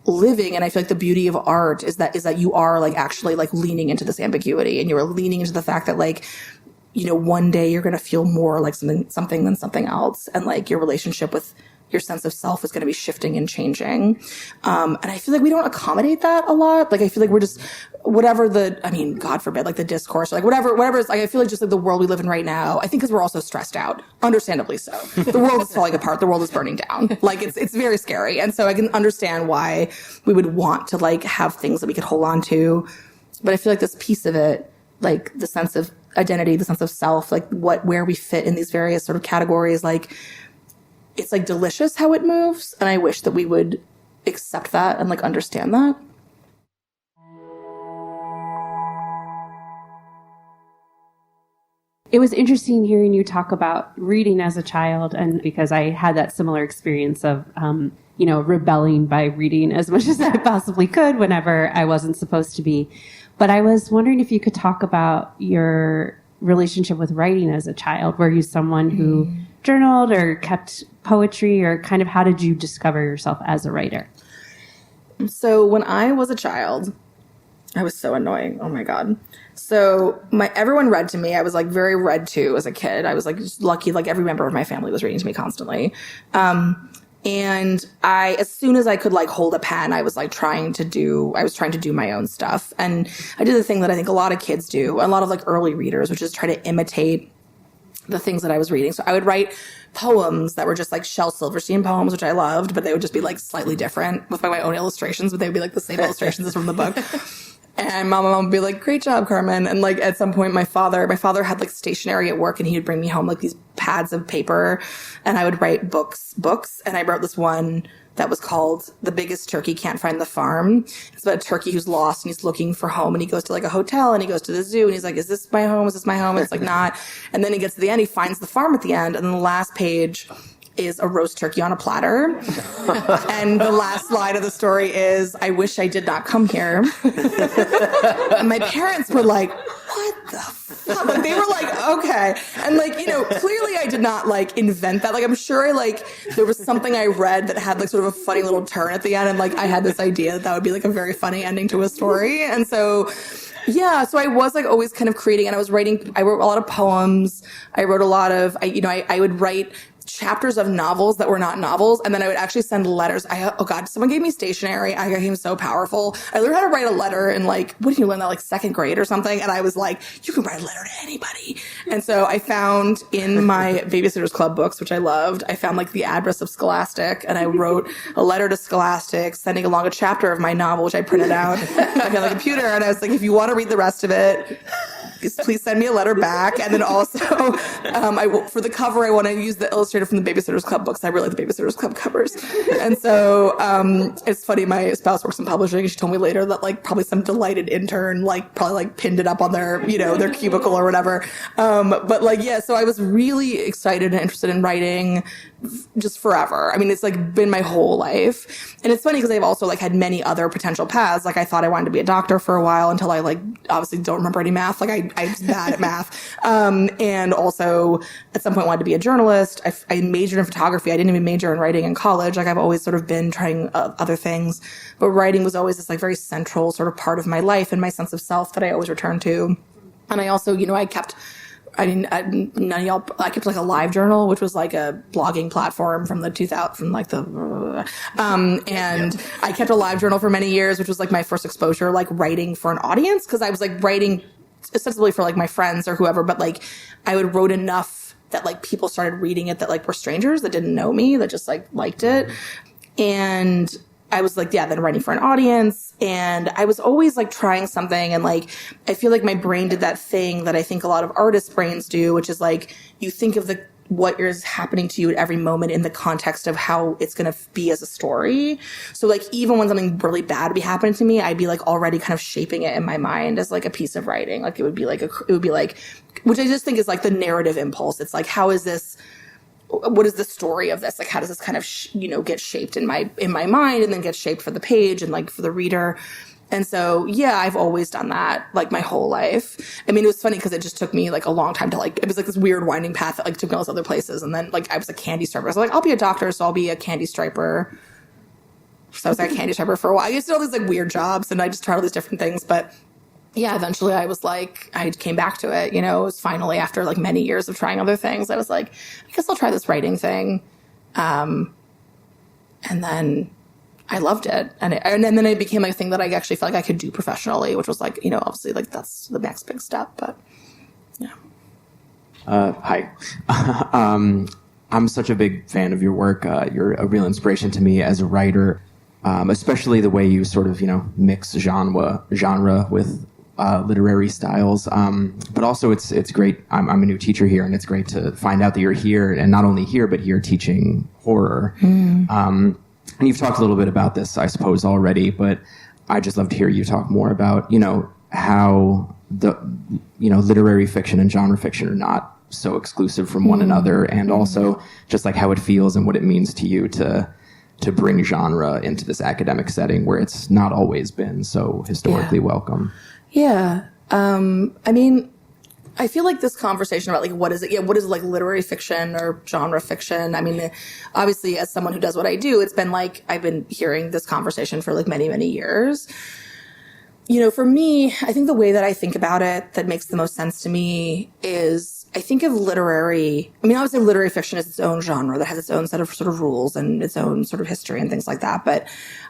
[SPEAKER 3] living, and I feel like the beauty of art is that you are like actually like leaning into this ambiguity and you're leaning into the fact that like, one day you're going to feel more like something than something else. And like your relationship with your sense of self is going to be shifting and changing. And I feel like we don't accommodate that a lot. Like, I feel like we're just, God forbid, like the discourse, or like whatever is like, I feel like just like the world we live in right now, I think because we're also stressed out, understandably so. The world is falling apart. The world is burning down. Like it's very scary. And so I can understand why we would want to like have things that we could hold on to. But I feel like this piece of it, like the sense of identity, the sense of self, like where we fit in these various sort of categories. Like, it's like delicious how it moves. And I wish that we would accept that and like understand that.
[SPEAKER 4] It was interesting hearing you talk about reading as a child, and because I had that similar experience of, rebelling by reading as much as I possibly could whenever I wasn't supposed to be. But I was wondering if you could talk about your relationship with writing as a child. Were you someone who journaled or kept poetry, or kind of how did you discover yourself as a writer?
[SPEAKER 3] So when I was a child, I was so annoying. Oh my God. So everyone read to me. I was like very read to as a kid. I was like just lucky, like every member of my family was reading to me constantly. And as soon as I could like hold a pen, I was trying to do my own stuff. And I did the thing that I think a lot of kids do, a lot of like early readers, which is try to imitate the things that I was reading. So I would write poems that were just like Shel Silverstein poems, which I loved, but they would just be like slightly different with my own illustrations, but they would be like the same illustrations as from the book. And my mom would be like, great job, Carmen. And like at some point my father had like stationery at work, and he would bring me home like these pads of paper, and I would write books. And I wrote this one that was called The Biggest Turkey Can't Find the Farm. It's about a turkey who's lost and he's looking for home, and he goes to like a hotel and he goes to the zoo and he's like, is this my home? Is this my home? And it's like not. And then he gets to the end, he finds the farm at the end, and then the last page is a roast turkey on a platter. And the last line of the story is, I wish I did not come here. And my parents were like, what the fuck? Like, they were like, okay. And like, clearly I did not like invent that. Like, I'm sure there was something I read that had like sort of a funny little turn at the end. And like, I had this idea that would be like a very funny ending to a story. And so, yeah, so I was like always kind of creating, and I wrote a lot of poems. I wrote a lot of, I would write chapters of novels that were not novels, and then I would actually send letters. Oh God, someone gave me stationery. I became so powerful. I learned how to write a letter in like, what did you learn that, like second grade or something? And I was like, you can write a letter to anybody. And so I found in my Babysitter's Club books, which I loved, I found like the address of Scholastic, and I wrote a letter to Scholastic sending along a chapter of my novel, which I printed out on the computer. And I was like, if you want to read the rest of it, please send me a letter back. And then also, for the cover, I want to use the illustrator from the Babysitter's Club books. I really like the Babysitter's Club covers. And so, it's funny. My spouse works in publishing. She told me later that like probably some delighted intern, like probably like pinned it up on their, their cubicle or whatever. But like, yeah, so I was really excited and interested in writing just forever. I mean, it's like been my whole life. And it's funny because I've also like had many other potential paths. Like I thought I wanted to be a doctor for a while until I like obviously don't remember any math. Like I was bad at math. And also at some point wanted to be a journalist. I majored in photography. I didn't even major in writing in college. Like I've always sort of been trying other things, but writing was always this like very central sort of part of my life and my sense of self that I always returned to. And I also, I kept like a live journal, which was like a blogging platform from the 2000, and I kept a live journal for many years, which was like my first exposure, like writing for an audience. Cause I was like writing ostensibly for like my friends or whoever, but like I would wrote enough that like people started reading it that like were strangers that didn't know me, that just like liked it. And I was like, yeah, then writing for an audience. And I was always like trying something. And like, I feel like my brain did that thing that I think a lot of artists' brains do, which is like, you think of what is happening to you at every moment in the context of how it's going to be as a story. So like, even when something really bad would be happening to me, I'd be like already kind of shaping it in my mind as like a piece of writing. Like it would be like, which I just think is like the narrative impulse. It's like, what is the story of this? Like, how does this kind of, get shaped in my mind and then get shaped for the page and like for the reader. And so, yeah, I've always done that like my whole life. I mean, it was funny because it just took me like a long time to like, it was like this weird winding path that like took me all these other places. And then like, I was a candy striper. I was like, I'll be a doctor, so I'll be a candy striper. So I was like a candy striper for a while. I used to do all these like weird jobs and I just tried all these different things. But yeah, eventually I was like, I came back to it, it was finally after like many years of trying other things. I was like, I guess I'll try this writing thing. And then I loved it. And then it became like a thing that I actually felt like I could do professionally, which was like, obviously like that's the next big step, but yeah.
[SPEAKER 5] Hi. I'm such a big fan of your work. You're a real inspiration to me as a writer, especially the way you sort of, mix genre with literary styles. But also it's great. I'm a new teacher here, and it's great to find out that you're here, and not only here, but here teaching horror. And you've talked a little bit about this, I suppose, already, but I just love to hear you talk more about, how the, literary fiction and genre fiction are not so exclusive from one another, and also just like how it feels and what it means to you to bring genre into this academic setting where it's not always been so historically welcome.
[SPEAKER 3] Yeah. I mean, I feel like this conversation about like, what is it? Yeah. What is like literary fiction or genre fiction? I mean, obviously as someone who does what I do, it's been like, I've been hearing this conversation for like many, many years. For me, I think the way that I think about it that makes the most sense to me is I think of obviously literary fiction is its own genre that has its own set of sort of rules and its own sort of history and things like that. But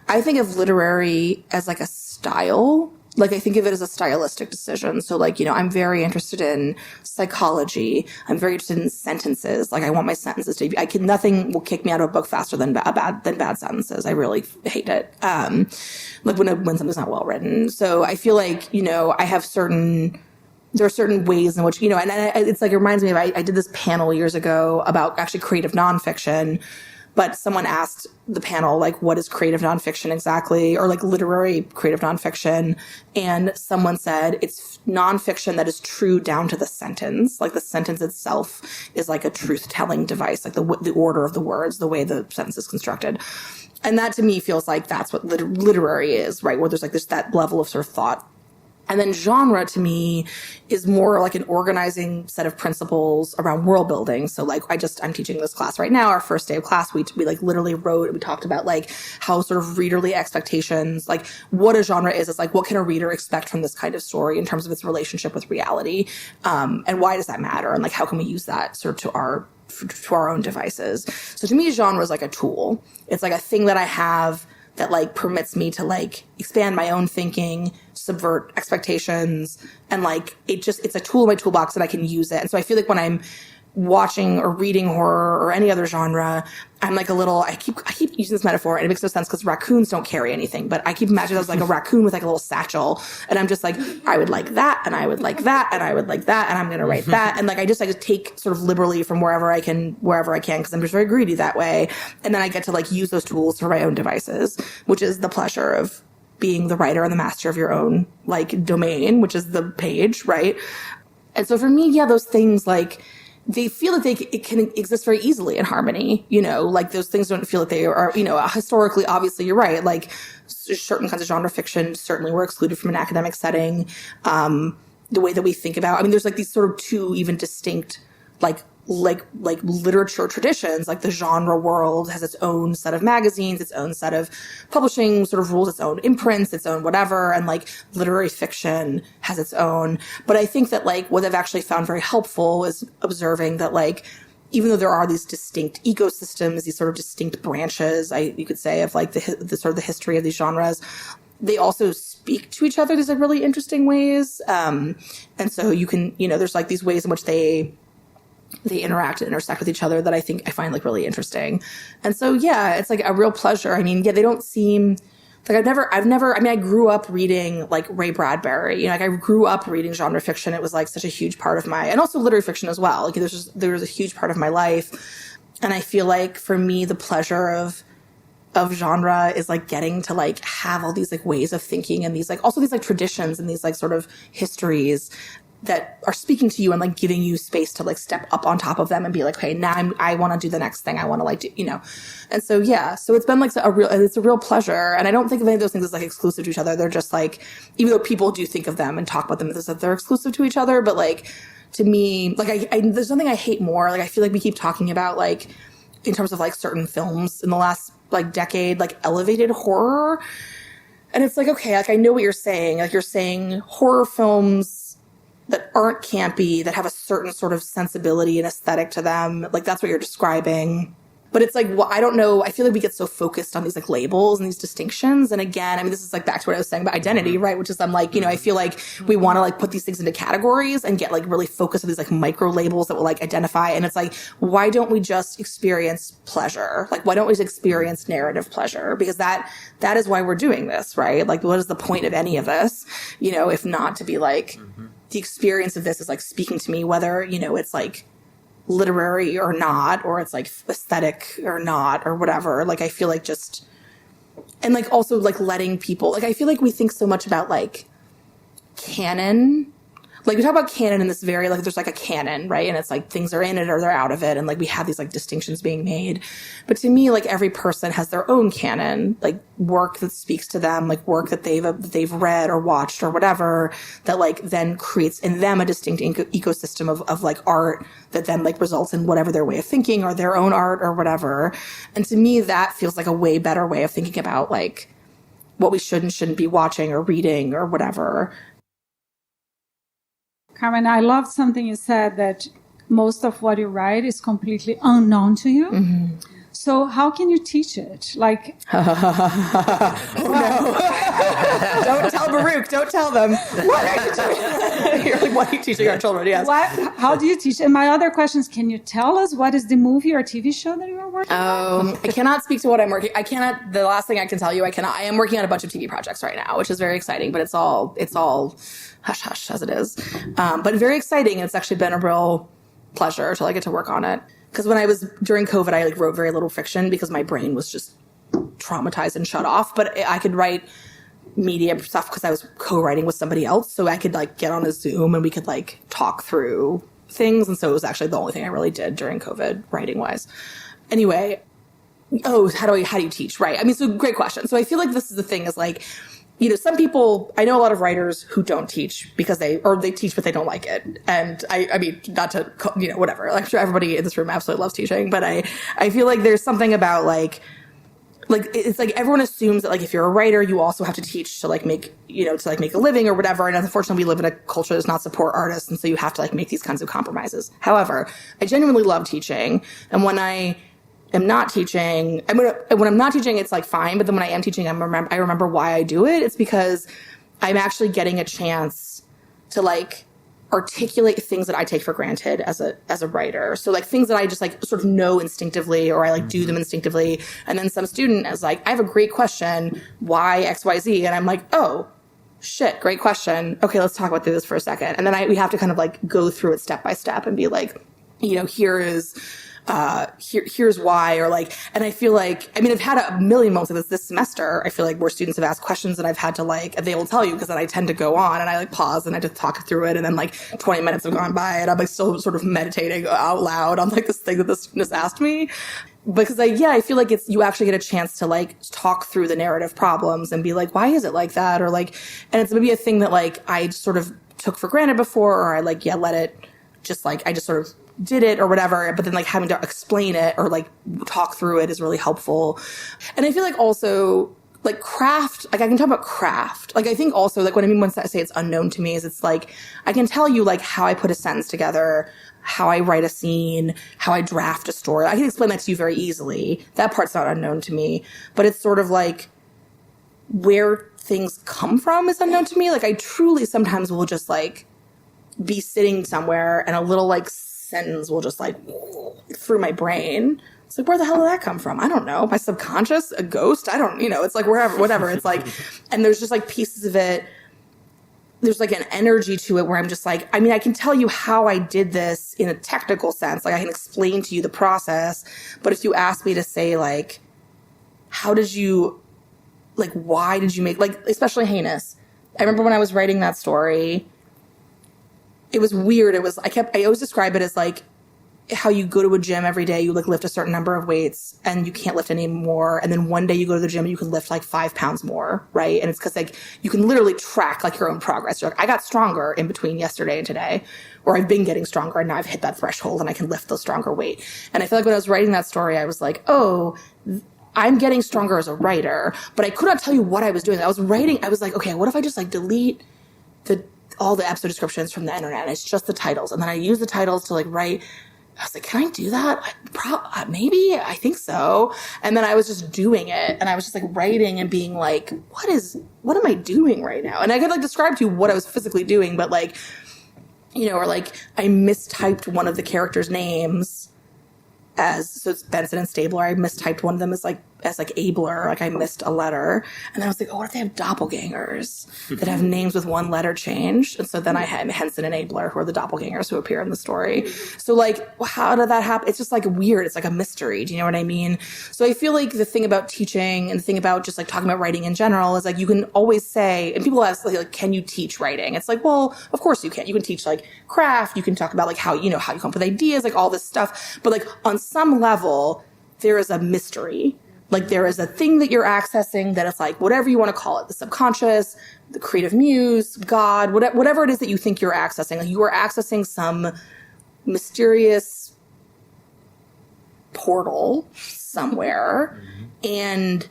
[SPEAKER 3] I think of literary as like a style. Like, I think of it as a stylistic decision. So, like, I'm very interested in psychology. I'm very interested in sentences. Like, I want my sentences to be, nothing will kick me out of a book faster than bad sentences. I really hate it. Like when something's not well written. So I feel like, there are certain ways in which, and it's like, it reminds me of, I did this panel years ago about actually creative nonfiction. But someone asked the panel, like, what is creative nonfiction exactly? Or like literary creative nonfiction. And someone said it's nonfiction that is true down to the sentence. Like the sentence itself is like a truth-telling device, like the order of the words, the way the sentence is constructed. And that to me feels like that's what literary is, right? Where there's like that level of sort of thought. And then genre to me is more like an organizing set of principles around world building. So like I'm teaching this class right now. Our first day of class, we like literally we talked about like how sort of readerly expectations, like what a genre is like what can a reader expect from this kind of story in terms of its relationship with reality? And why does that matter? And like how can we use that sort of to our own devices? So to me, genre is like a tool. It's like a thing that I have that like permits me to like expand my own thinking, subvert expectations, and like it's a tool in my toolbox that I can use it. And so I feel like when I'm watching or reading horror or any other genre, I'm like I keep using this metaphor, and it makes no sense because raccoons don't carry anything, but I keep imagining I was like a raccoon with like a little satchel, and I'm just like, I would like that, and I would like that, and I would like that, and I'm going to write that. And like, I just like take sort of liberally from wherever I can, because I'm just very greedy that way. And then I get to like use those tools for my own devices, which is the pleasure of being the writer and the master of your own like domain, which is the page, right? And so for me, yeah, those things like, they feel that it can exist very easily in harmony, like those things don't feel like they are, historically, obviously you're right. Like certain kinds of genre fiction certainly were excluded from an academic setting. The way that we think about, there's like these sort of two even distinct, like literature traditions. Like the genre world has its own set of magazines, its own set of publishing sort of rules, its own imprints, its own whatever. And like literary fiction has its own. But I think that like what I've actually found very helpful is observing that like, even though there are these distinct ecosystems, these sort of distinct branches, you could say, of like the sort of the history of these genres, they also speak to each other. There's like really interesting ways. And so you can, there's like these ways in which they interact and intersect with each other that I find like really interesting. And so, yeah, it's like a real pleasure. They don't seem like I grew up reading like Ray Bradbury, like I grew up reading genre fiction. It was like such a huge part of and also literary fiction as well. Like there was a huge part of my life. And I feel like for me, the pleasure of genre is like getting to like have all these like ways of thinking and these like also these like traditions and these like sort of histories that are speaking to you and like giving you space to like step up on top of them and be like, okay, now I want to do the next thing. I want to like do, and so, yeah, so it's been like it's a real pleasure. And I don't think of any of those things as like exclusive to each other. They're just like, even though people do think of them and talk about them as if they're exclusive to each other, but like to me, like there's something I hate more. Like I feel like we keep talking about like in terms of like certain films in the last like decade, like elevated horror. And it's like, okay, like I know what you're saying. Like you're saying horror films that aren't campy, that have a certain sort of sensibility and aesthetic to them. Like that's what you're describing. But it's like, well, I don't know. I feel like we get so focused on these like labels and these distinctions. And again, I mean, this is like back to what I was saying about identity, right? Which is I'm like, I feel like we want to like put these things into categories and get like really focused on these like micro labels that will like identify. And it's like, why don't we just experience pleasure? Like, why don't we just experience narrative pleasure? Because that is why we're doing this, right? Like, what is the point of any of this? If not to be like, the experience of this is like speaking to me, whether, it's like, literary or not, or it's like aesthetic or not, or whatever. Like, I feel like just, and like also like letting people, like, I feel like we think so much about like canon. Like we talk about canon in this very, like there's like a canon, right? And it's like things are in it or they're out of it. And like we have these like distinctions being made. But to me, like every person has their own canon, like work that speaks to them, like work that they've read or watched or whatever, that like then creates in them a distinct ecosystem of like art that then like results in whatever their way of thinking or their own art or whatever. And to me, that feels like a way better way of thinking about like what we should and shouldn't be watching or reading or whatever.
[SPEAKER 6] Carmen, I loved something you said, that most of what you write is completely unknown to you. Mm-hmm. So how can you teach it? Like,
[SPEAKER 3] oh no! Don't tell Baruch. Don't tell them. What are you doing? You're like, what are you teaching our children? Yes.
[SPEAKER 6] How do you teach? And my other question is, can you tell us what is the movie or TV show that you are working on?
[SPEAKER 3] I cannot speak to what I'm working. I cannot. The last thing I can tell you, I am working on a bunch of TV projects right now, which is very exciting. But it's all hush hush as it is. But very exciting. And it's actually been a real pleasure to like get to work on it. Because when I was during COVID, I like wrote very little fiction because my brain was just traumatized and shut off. But I could write media stuff because I was co-writing with somebody else. So I could like get on a Zoom and we could like talk through things. And so it was actually the only thing I really did during COVID writing wise. Anyway, how do you teach? Right. I mean, so great question. So I feel like this is the thing is like, some people, I know a lot of writers who don't teach because they teach, but they don't like it. And I mean, not to, whatever. I'm sure everybody in this room absolutely loves teaching, but I feel like there's something about like, it's like everyone assumes that like, if you're a writer, you also have to teach to like make, to like make a living or whatever. And unfortunately, we live in a culture that does not support artists. And so you have to like make these kinds of compromises. However, I genuinely love teaching. And when I am not teaching, when I'm not teaching, it's like fine. But then when I am teaching, I remember why I do it. It's because I'm actually getting a chance to like articulate things that I take for granted as a writer. So like things that I just like sort of know instinctively, or I like do them instinctively. And then some student is like, I have a great question, why XYZ? And I'm like, oh shit, great question. Okay, let's talk about this for a second. And then we have to kind of like go through it step by step and be like, here's why, or like, and I feel like, I mean, I've had a million moments of this semester. I feel like where students have asked questions and I've had to like, they will tell you because then I tend to go on and I like pause and I just talk through it. And then like 20 minutes have gone by and I'm like still sort of meditating out loud on like this thing that this student has asked me. Because I feel like you actually get a chance to like talk through the narrative problems and be like, why is it like that? Or like, and it's maybe a thing that like I sort of took for granted before, or I like, let it just like, I just sort of did it or whatever, but then like having to explain it or like talk through it is really helpful. And I feel like also like craft, like I can talk about craft. Like I think also like what I mean when I say it's unknown to me is it's like, I can tell you like how I put a sentence together, how I write a scene, how I draft a story. I can explain that to you very easily. That part's not unknown to me, but it's sort of like where things come from is unknown to me. Like I truly sometimes will just like be sitting somewhere and a little like sentence will just like through my brain. It's like, where the hell did that come from? I don't know. My subconscious, a ghost? I don't, it's like wherever, whatever. It's like, and there's just like pieces of it. There's like an energy to it where I'm just like, I mean, I can tell you how I did this in a technical sense. Like I can explain to you the process. But if you ask me to say like, how did you, like, why did you make, like, especially Heinous. I remember when I was writing that story, it was weird. I always describe it as like how you go to a gym every day, you like lift a certain number of weights and you can't lift any more. And then one day you go to the gym and you can lift like 5 pounds more. Right. And it's because like you can literally track like your own progress. You're like, I got stronger in between yesterday and today, or I've been getting stronger and now I've hit that threshold and I can lift the stronger weight. And I feel like when I was writing that story, I was like, oh, I'm getting stronger as a writer, but I could not tell you what I was doing. I was like, okay, what if I just like delete all the episode descriptions from the internet and it's just the titles. And then I use the titles to like write I was like, can I do that? Maybe. I think so. And then I was just doing it. And I was just like writing and being like, what am I doing right now? And I could like describe to you what I was physically doing, but like, you know, or like I mistyped one of the characters' names so it's Benson and Stabler. I mistyped one of them as Abler. Like I missed a letter. And then I was like, oh, what if they have doppelgangers that have names with one letter changed? And so then I had Henson and Abler, who are the doppelgangers who appear in the story. So like, how did that happen? It's just like weird. It's like a mystery. Do you know what I mean? So I feel like the thing about teaching and the thing about just like talking about writing in general is like, you can always say, and people ask like, can you teach writing? It's like, well, of course you can. You can teach like craft. You can talk about like how you come up with ideas, like all this stuff. But like on some level, there is a mystery. Like there is a thing that you're accessing that it's like, whatever you want to call it, the subconscious, the creative muse, God, whatever it is that you think you're accessing. Like you are accessing some mysterious portal somewhere. And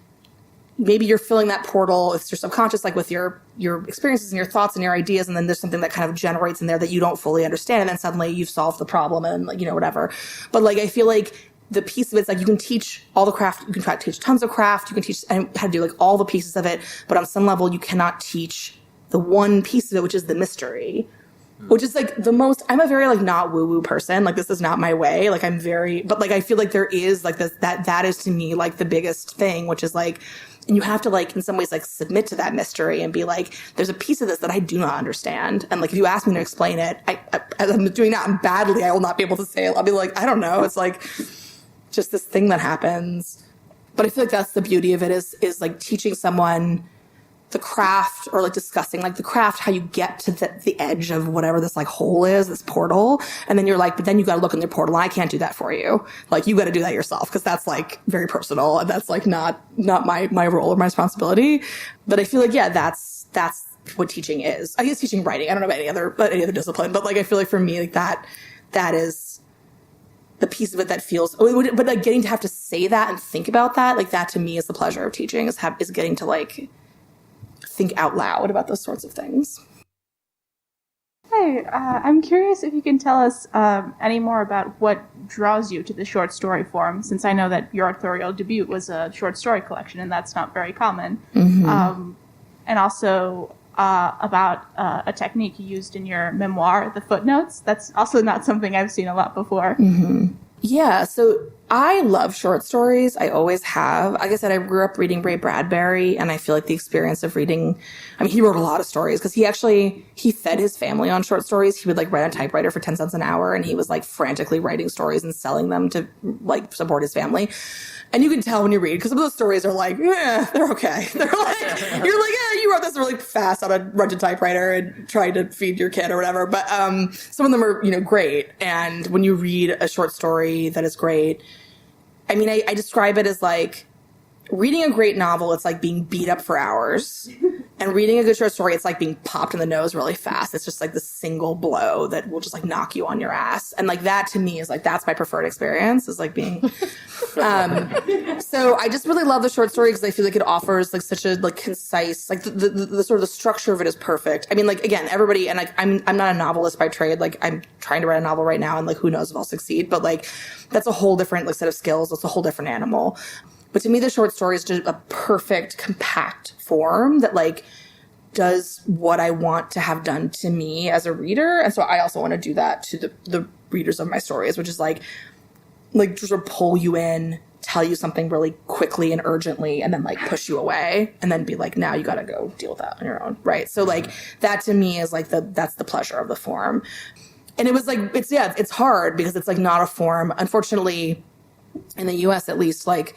[SPEAKER 3] maybe you're filling that portal with your subconscious, like with your experiences and your thoughts and your ideas. And then there's something that kind of generates in there that you don't fully understand. And then suddenly you've solved the problem and like, whatever. But like, I feel like the piece of it's like you can teach all the craft, you can try to teach tons of craft, you can teach how to do like all the pieces of it, but on some level you cannot teach the one piece of it, which is the mystery, which is like the most, I'm a very like not woo-woo person, like this is not my way, like I'm very, but like I feel like there is like this, that is to me like the biggest thing, which is like, and you have to like in some ways like submit to that mystery and be like, there's a piece of this that I do not understand, and like if you ask me to explain it, as I'm doing that and badly, I will not be able to say it. I'll be like, I don't know, it's like just this thing that happens. But I feel like that's the beauty of it is like teaching someone the craft, or like discussing like the craft, how you get to the edge of whatever this like hole is, this portal. And then you're like, but then you got to look in the portal. I can't do that for you. Like you got to do that yourself, because that's like very personal and that's like not my role or my responsibility. But I feel like, yeah, that's what teaching is. I guess teaching writing, I don't know about any other discipline, but like I feel like for me, like that is the piece of it that feels, but like getting to have to say that and think about that, like that to me is the pleasure of teaching, is getting to like think out loud about those sorts of things.
[SPEAKER 7] Hey, I'm curious if you can tell us any more about what draws you to the short story form, since I know that your authorial debut was a short story collection, and that's not very common. Mm-hmm. And also about a technique you used in your memoir, the footnotes. That's also not something I've seen a lot before.
[SPEAKER 3] Mm-hmm. Yeah, so I love short stories. I always have. Like I said, I grew up reading Ray Bradbury, and I feel like the experience of reading, I mean, he wrote a lot of stories because he fed his family on short stories. He would like write on typewriter for 10 cents an hour, and he was like frantically writing stories and selling them to like support his family. And you can tell when you read, because some of those stories are like, they're okay. They're like, you're like, you wrote this really fast on a rented typewriter and tried to feed your kid or whatever. But some of them are, great. And when you read a short story that is great, I mean, I describe it as like reading a great novel. It's like being beat up for hours. And reading a good short story, it's like being popped in the nose really fast. It's just like the single blow that will just like knock you on your ass. And like that to me is like, that's my preferred experience, is like being, so I just really love the short story because I feel like it offers like such a like concise, like the sort of the structure of it is perfect. I mean, like, again, everybody, and like, I'm not a novelist by trade. Like I'm trying to write a novel right now and like, who knows if I'll succeed, but like, that's a whole different like set of skills. It's a whole different animal. But to me, the short story is just a perfect, compact form that like does what I want to have done to me as a reader. And so I also want to do that to the readers of my stories, which is like just sort of pull you in, tell you something really quickly and urgently, and then like push you away and then be like, now you got to go deal with that on your own. Right. So like that to me is like that's the pleasure of the form. And it was like, it's hard because it's like not a form. Unfortunately, in the US at least, like,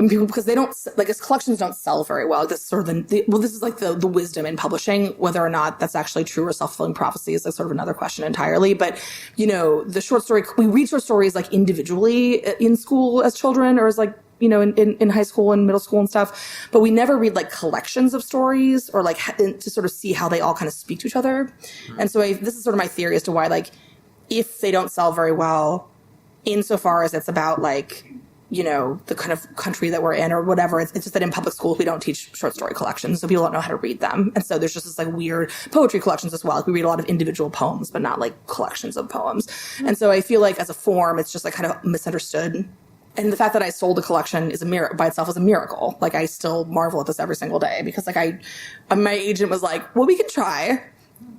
[SPEAKER 3] people, because they don't, like, his collections don't sell very well. This is sort of this is like the wisdom in publishing. Whether or not that's actually true or self-fulfilling prophecy is like sort of another question entirely. But, the short story, we read short stories like individually in school as children, or as like, in high school and middle school and stuff. But we never read like collections of stories or like to sort of see how they all kind of speak to each other. Mm-hmm. And so this is sort of my theory as to why, like, if they don't sell very well, insofar as it's about like the kind of country that we're in or whatever. It's just that in public schools, we don't teach short story collections. So people don't know how to read them. And so there's just this like weird poetry collections as well. Like we read a lot of individual poems, but not like collections of poems. And so I feel like as a form, it's just like kind of misunderstood. And the fact that I sold a collection is by itself is a miracle. Like I still marvel at this every single day because like my agent was like, well, we can try.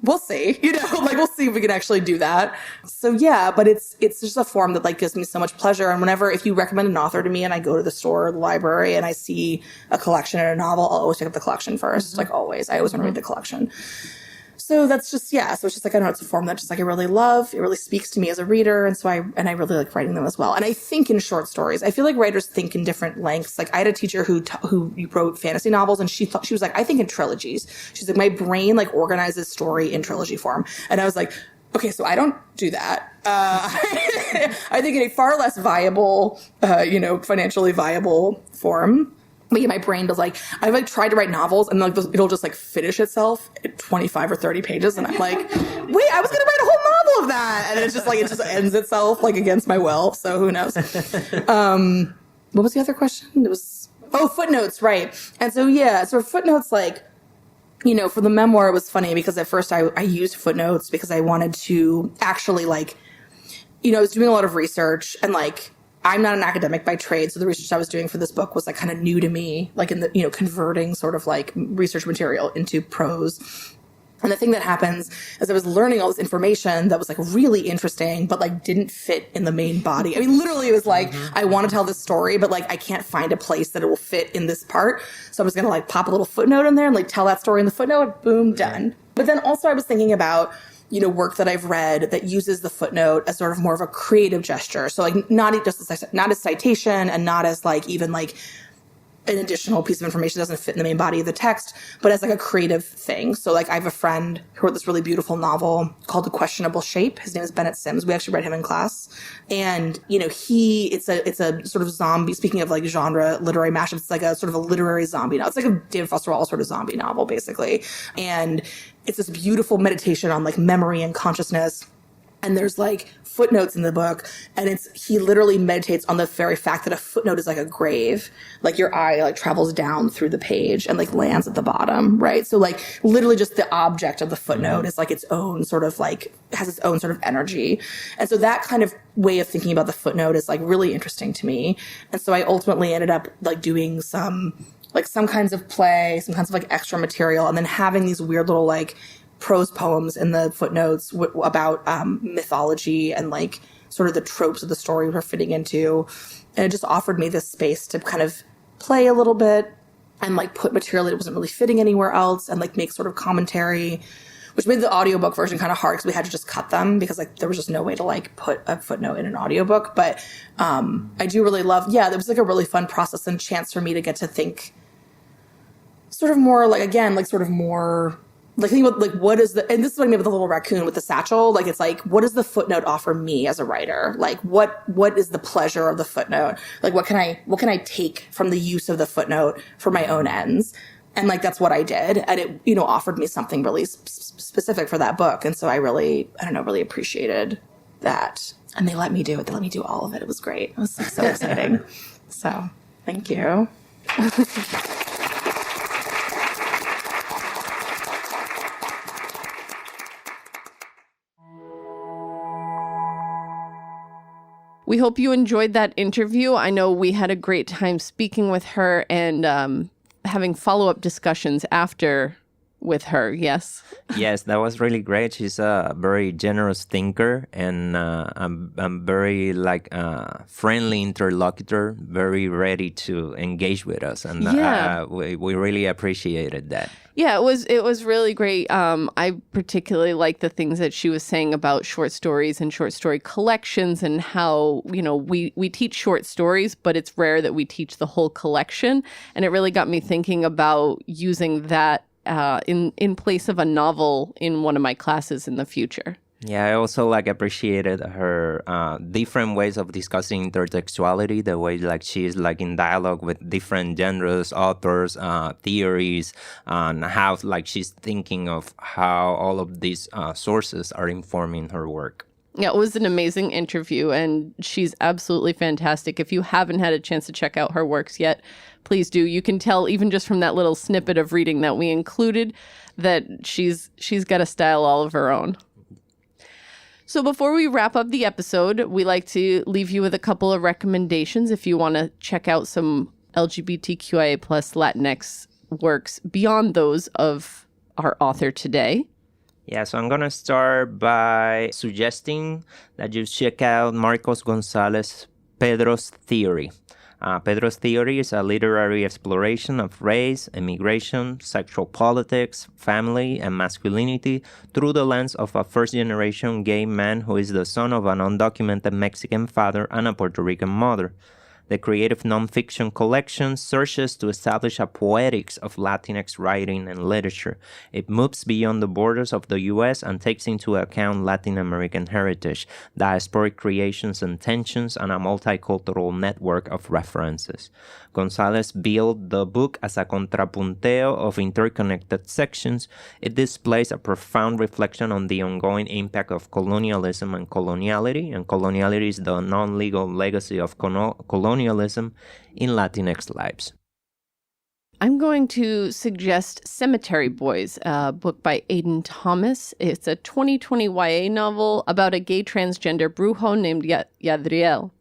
[SPEAKER 3] We'll see, like we'll see if we can actually do that. So yeah, but it's just a form that like gives me so much pleasure. And if you recommend an author to me and I go to the store or the library and I see a collection and a novel, I'll always pick up the collection first. Like always, I always want to read the collection. So that's just, yeah. So it's just like, I don't know, it's a form that just like I really love. It really speaks to me as a reader. And so I really like writing them as well. And I think in short stories, I feel like writers think in different lengths. Like I had a teacher who wrote fantasy novels and she was like, I think in trilogies. She's like, my brain like organizes story in trilogy form. And I was like, okay, so I don't do that. I think in a far less viable, financially viable form. But yeah, my brain does like, I've like tried to write novels and like it'll just like finish itself at 25 or 30 pages. And I'm like, wait, I was going to write a whole novel of that. And it's just like, it just ends itself like against my will. So who knows? What was the other question? It was, footnotes. Right. And so, yeah, so footnotes, like, for the memoir, it was funny because at first I used footnotes because I wanted to actually like, I was doing a lot of research and like, I'm not an academic by trade, so the research I was doing for this book was like kind of new to me, like in the, converting sort of like research material into prose. And the thing that happens is I was learning all this information that was like really interesting, but like didn't fit in the main body. I mean, literally it was like, I want to tell this story, but like I can't find a place that it will fit in this part. So I'm just going to like pop a little footnote in there and like tell that story in the footnote, boom, done. But then also I was thinking about, work that I've read that uses the footnote as sort of more of a creative gesture. So like not a citation and not as like even like an additional piece of information that doesn't fit in the main body of the text, but as like a creative thing. So like I have a friend who wrote this really beautiful novel called The Questionable Shape. His name is Bennett Sims. We actually read him in class. And, it's a sort of zombie, speaking of like genre literary mashup, it's like a sort of a literary zombie novel. It's like a David Foster Wallace sort of zombie novel, basically. And it's this beautiful meditation on like memory and consciousness. And there's like footnotes in the book, and he literally meditates on the very fact that a footnote is like a grave. Like your eye like travels down through the page and like lands at the bottom, right? So like literally just the object of the footnote is like its own sort of like, has its own sort of energy. And so that kind of way of thinking about the footnote is like really interesting to me. And so I ultimately ended up like doing some kinds of play, some kinds of like extra material, and then having these weird little like prose poems in the footnotes about mythology and like sort of the tropes of the story we're fitting into. And it just offered me this space to kind of play a little bit and like put material that wasn't really fitting anywhere else and like make sort of commentary, which made the audiobook version kind of hard because we had to just cut them because like there was just no way to like put a footnote in an audiobook. But I do really love, there was like a really fun process and chance for me to get to think sort of more like, again, like sort of more like think about like what is and this is what I mean with the little raccoon with the satchel. Like it's like, what does the footnote offer me as a writer? Like what is the pleasure of the footnote? Like what can I take from the use of the footnote for my own ends? And like that's what I did, and it offered me something really specific for that book. And so I really appreciated that. And they let me do it. They let me do all of it. It was great. It was so exciting. So thank you.
[SPEAKER 2] We hope you enjoyed that interview. I know we had a great time speaking with her and having follow-up discussions after with her. Yes.
[SPEAKER 1] Yes, that was really great. She's a very generous thinker, and I'm very friendly interlocutor, very ready to engage with us, and we really appreciated that.
[SPEAKER 2] Yeah, it was really great. I particularly like the things that she was saying about short stories and short story collections, and how we teach short stories, but it's rare that we teach the whole collection, and it really got me thinking about using that in place of a novel in one of my classes in the future.
[SPEAKER 1] Yeah, I also appreciated her different ways of discussing intertextuality, the way she's in dialogue with different genres, authors, theories, and how she's thinking of how all of these sources are informing her work.
[SPEAKER 2] Yeah, it was an amazing interview, and she's absolutely fantastic. If you haven't had a chance to check out her works yet, please do. You can tell even just from that little snippet of reading that we included that she's got a style all of her own. So before we wrap up the episode, we like to leave you with a couple of recommendations if you want to check out some LGBTQIA plus Latinx works beyond those of our author today.
[SPEAKER 1] Yeah, so I'm going to start by suggesting that you check out Marcos Gonzalez Pedro's Theory. Pedro's Theory is a literary exploration of race, immigration, sexual politics, family, and masculinity through the lens of a first-generation gay man who is the son of an undocumented Mexican father and a Puerto Rican mother. The creative nonfiction collection searches to establish a poetics of Latinx writing and literature. It moves beyond the borders of the U.S. and takes into account Latin American heritage, diasporic creations and tensions, and a multicultural network of references. Gonzalez built the book as a contrapunteo of interconnected sections. It displays a profound reflection on the ongoing impact of colonialism and coloniality is the non-legal legacy of colonialism in Latinx lives.
[SPEAKER 2] I'm going to suggest Cemetery Boys, a book by Aidan Thomas. It's a 2020 YA novel about a gay transgender brujo named Yadriel.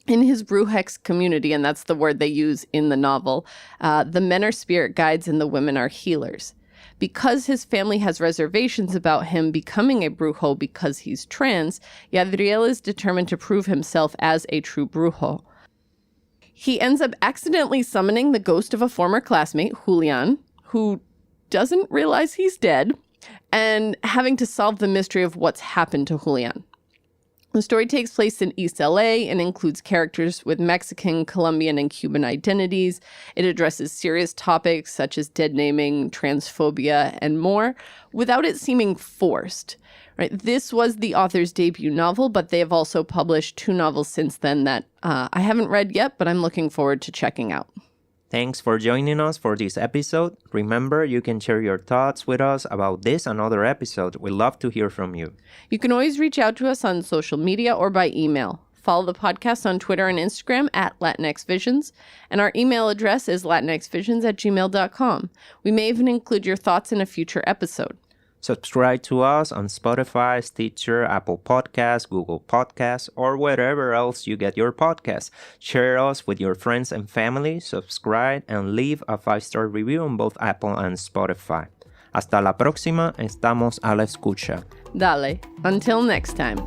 [SPEAKER 2] In his Brujex community, and that's the word they use in the novel, the men are spirit guides and the women are healers. Because his family has reservations about him becoming a brujo because he's trans, Yadriel is determined to prove himself as a true brujo. He ends up accidentally summoning the ghost of a former classmate, Julian, who doesn't realize he's dead, and having to solve the mystery of what's happened to Julian. The story takes place in East LA and includes characters with Mexican, Colombian, and Cuban identities. It addresses serious topics such as dead naming, transphobia, and more, without it seeming forced. Right? This was the author's debut novel, but they have also published 2 novels since then that I haven't read yet, but I'm looking forward to checking out.
[SPEAKER 1] Thanks for joining us for this episode. Remember, you can share your thoughts with us about this and other episodes. We love to hear from you.
[SPEAKER 2] You can always reach out to us on social media or by email. Follow the podcast on Twitter and Instagram at LatinxVisions, and our email address is latinxvisions@gmail.com. We may even include your thoughts in a future episode.
[SPEAKER 1] Subscribe to us on Spotify, Stitcher, Apple Podcasts, Google Podcasts, or wherever else you get your podcasts. Share us with your friends and family, subscribe, and leave a 5-star review on both Apple and Spotify. Hasta la próxima, estamos a la escucha.
[SPEAKER 2] Dale. Until next time.